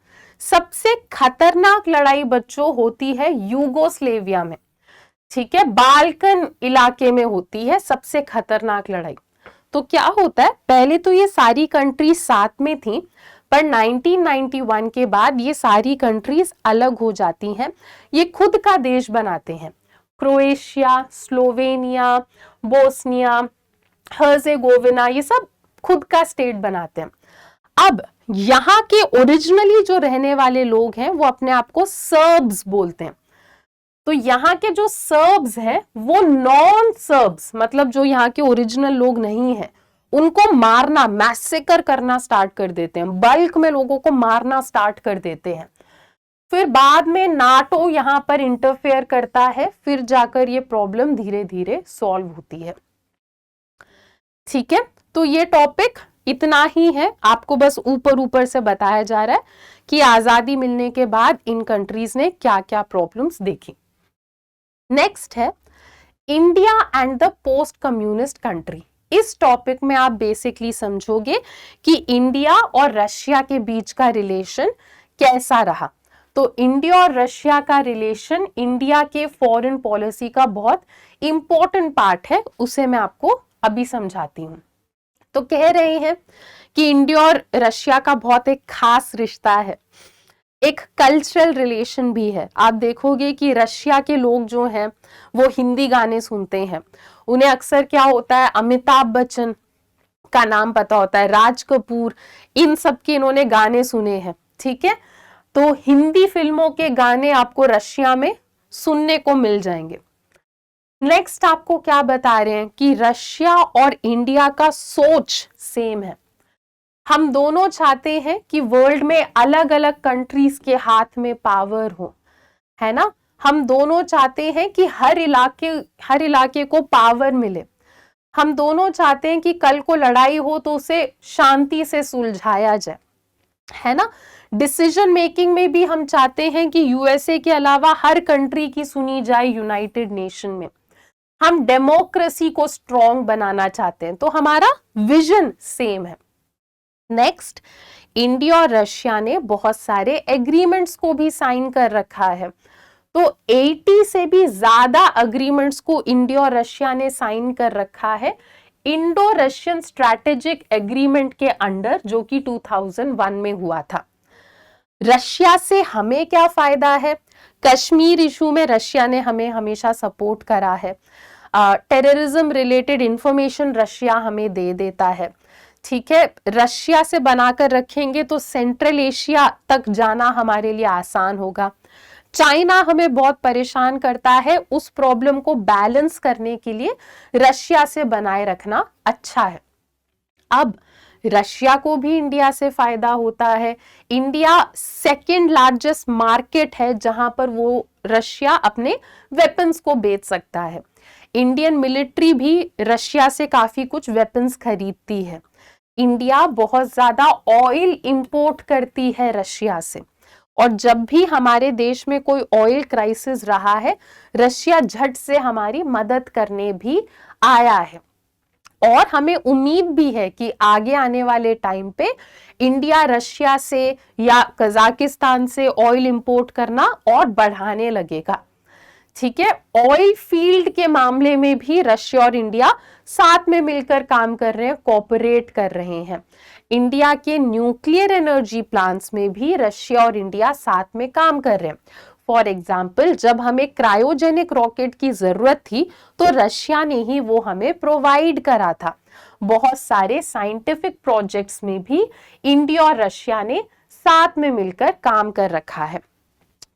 Speaker 1: सबसे खतरनाक लड़ाई बच्चों होती है यूगोस्लेविया में। ठीक है, बाल्कन इलाके में होती है सबसे खतरनाक लड़ाई। तो क्या होता है, पहले तो ये सारी कंट्रीज साथ में थी, पर 1991 के बाद ये सारी कंट्रीज अलग हो जाती हैं, ये खुद का देश बनाते हैं। क्रोएशिया, स्लोवेनिया, बोस्निया, हर्जेगोविना, ये सब खुद का स्टेट बनाते हैं। अब यहाँ के ओरिजिनली जो रहने वाले लोग हैं वो अपने आप को सर्ब्स बोलते हैं। तो यहाँ के जो सर्ब्स हैं वो नॉन सर्ब्स, मतलब जो यहाँ के ओरिजिनल लोग नहीं हैं, उनको मारना, मैसेकर करना स्टार्ट कर देते हैं, बल्क में लोगों को मारना स्टार्ट कर देते हैं। फिर बाद में नाटो यहाँ पर इंटरफेयर करता है, फिर जाकर ये प्रॉब्लम धीरे धीरे सॉल्व होती है। ठीक है, तो ये टॉपिक इतना ही है, आपको बस ऊपर ऊपर से बताया जा रहा है कि आजादी मिलने के बाद इन कंट्रीज ने क्या क्या प्रॉब्लम्स देखी। नेक्स्ट है India and the post communist country. इस टॉपिक में आप बेसिकली समझोगे कि इंडिया और रशिया के बीच का रिलेशन कैसा रहा। तो इंडिया और रशिया का रिलेशन इंडिया के फॉरेन पॉलिसी का बहुत इंपॉर्टेंट पार्ट है, उसे मैं आपको अभी समझाती हूँ। तो कह रहे हैं कि इंडिया और रशिया का बहुत एक खास रिश्ता है, एक कल्चरल रिलेशन भी है। आप देखोगे कि रशिया के लोग जो हैं वो हिंदी गाने सुनते हैं, उन्हें अक्सर क्या होता है, अमिताभ बच्चन का नाम पता होता है, राज कपूर, इन सब के इन्होंने गाने सुने हैं। ठीक है, तो हिंदी फिल्मों के गाने आपको रशिया में सुनने को मिल जाएंगे। नेक्स्ट आपको क्या बता रहे हैं कि रशिया और इंडिया का सोच सेम है। हम दोनों चाहते हैं कि वर्ल्ड में अलग अलग कंट्रीज के हाथ में पावर हो, है ना। हम दोनों चाहते हैं कि हर इलाके को पावर मिले। हम दोनों चाहते हैं कि कल को लड़ाई हो तो उसे शांति से सुलझाया जाए, है ना। डिसीजन मेकिंग में भी हम चाहते हैं कि यूएसए के अलावा हर कंट्री की सुनी जाए यूनाइटेड नेशन में। हम डेमोक्रेसी को स्ट्रॉन्ग बनाना चाहते हैं, तो हमारा विजन सेम है। नेक्स्ट, इंडिया और रशिया ने बहुत सारे एग्रीमेंट्स को भी साइन कर रखा है। तो 80 से भी ज्यादा एग्रीमेंट्स को इंडिया और रशिया ने साइन कर रखा है इंडो रशियन स्ट्रैटेजिक एग्रीमेंट के अंडर, जो कि 2001 में हुआ था। रशिया से हमें क्या फायदा है? कश्मीर इशू में रशिया ने हमें हमेशा सपोर्ट करा है। टेररिज्म रिलेटेड इंफॉर्मेशन रशिया हमें दे देता है। ठीक है, रशिया से बनाकर रखेंगे तो सेंट्रल एशिया तक जाना हमारे लिए आसान होगा। चाइना हमें बहुत परेशान करता है, उस प्रॉब्लम को बैलेंस करने के लिए रशिया से बनाए रखना अच्छा है। अब रशिया को भी इंडिया से फायदा होता है। इंडिया सेकंड लार्जेस्ट मार्केट है जहां पर वो रशिया अपने वेपन्स को बेच सकता है। इंडियन मिलिट्री भी रशिया से काफी कुछ वेपन्स खरीदती है। इंडिया बहुत ज्यादा ऑयल इंपोर्ट करती है रशिया से, और जब भी हमारे देश में कोई ऑयल क्राइसिस रहा है, रशिया झट से हमारी मदद करने भी आया है। और हमें उम्मीद भी है कि आगे आने वाले टाइम पे इंडिया रशिया से या कजाकिस्तान से ऑयल इंपोर्ट करना और बढ़ाने लगेगा। ठीक है, ऑयल फील्ड के मामले में भी रशिया और इंडिया साथ में मिलकर काम कर रहे हैं, कोऑपरेट कर रहे हैं। इंडिया के न्यूक्लियर एनर्जी प्लांट्स में भी रशिया और इंडिया साथ में काम कर रहे हैं। फॉर एग्जाम्पल, जब हमें क्रायोजेनिक रॉकेट की जरूरत थी तो रशिया ने ही वो हमें प्रोवाइड करा था। बहुत सारे साइंटिफिक प्रोजेक्ट्स में भी इंडिया और रशिया ने साथ में मिलकर काम कर रखा है।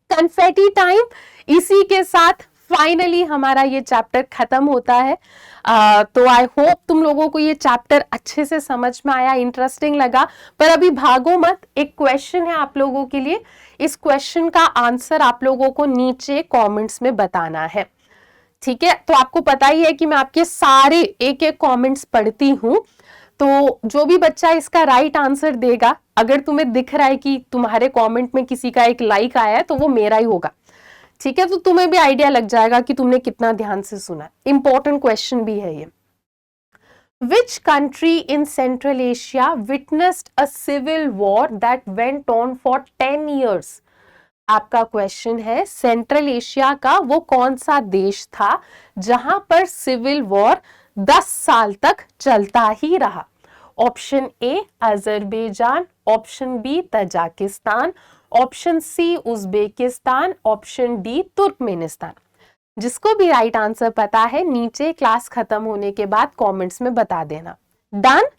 Speaker 1: कन्फेटी टाइम, इसी के साथ फाइनली हमारा ये चैप्टर खत्म होता है। तो आई होप तुम लोगों को ये चैप्टर अच्छे से समझ में आया, इंटरेस्टिंग लगा। पर अभी भागो मत, एक क्वेश्चन है आप लोगों के लिए। इस क्वेश्चन का आंसर आप लोगों को नीचे कमेंट्स में बताना है। ठीक है, तो आपको पता ही है कि मैं आपके सारे एक एक कमेंट्स पढ़ती हूं, तो जो भी बच्चा इसका राइट आंसर देगा, अगर तुम्हें दिख रहा है कि तुम्हारे कमेंट में किसी का एक लाइक आया है तो वो मेरा ही होगा। ठीक है, तो तुम्हें भी आइडिया लग जाएगा कि तुमने कितना ध्यान से सुना। इंपॉर्टेंट क्वेश्चन भी है ये। Which country in Central Asia witnessed a civil war that went on for 10 years? आपका क्वेश्चन है, सेंट्रल एशिया का वो कौन सा देश था जहां पर सिविल वॉर 10 साल तक चलता ही रहा? Option A Azerbaijan, option B Tajikistan, option C Uzbekistan, option D Turkmenistan. जिसको भी राइट आंसर पता है नीचे क्लास खत्म होने के बाद कमेंट्स में बता देना। डन?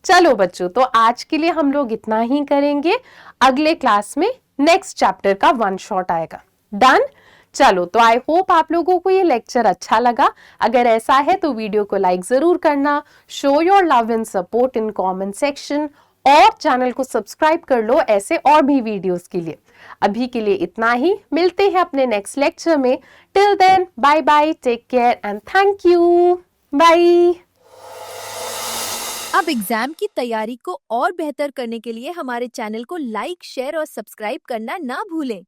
Speaker 1: चलो बच्चों, तो आज के लिए हम लोग इतना ही करेंगे। अगले क्लास में नेक्स्ट चैप्टर का वन शॉट आएगा। डन? चलो, तो आई होप आप लोगों को ये लेक्चर अच्छा लगा। अगर ऐसा है तो वीडियो को लाइक जरूर करना, show your love and support in comment section, और चैनल को सब्सक्राइब कर लो ऐसे और भी वीडियोस के लिए। अभी के लिए इतना ही, मिलते हैं अपने नेक्स्ट लेक्चर में। Till then, bye bye, take care and thank you. Bye.
Speaker 2: अब एग्जाम की तैयारी को और बेहतर करने के लिए हमारे चैनल को लाइक, शेयर और सब्सक्राइब करना ना भूलें।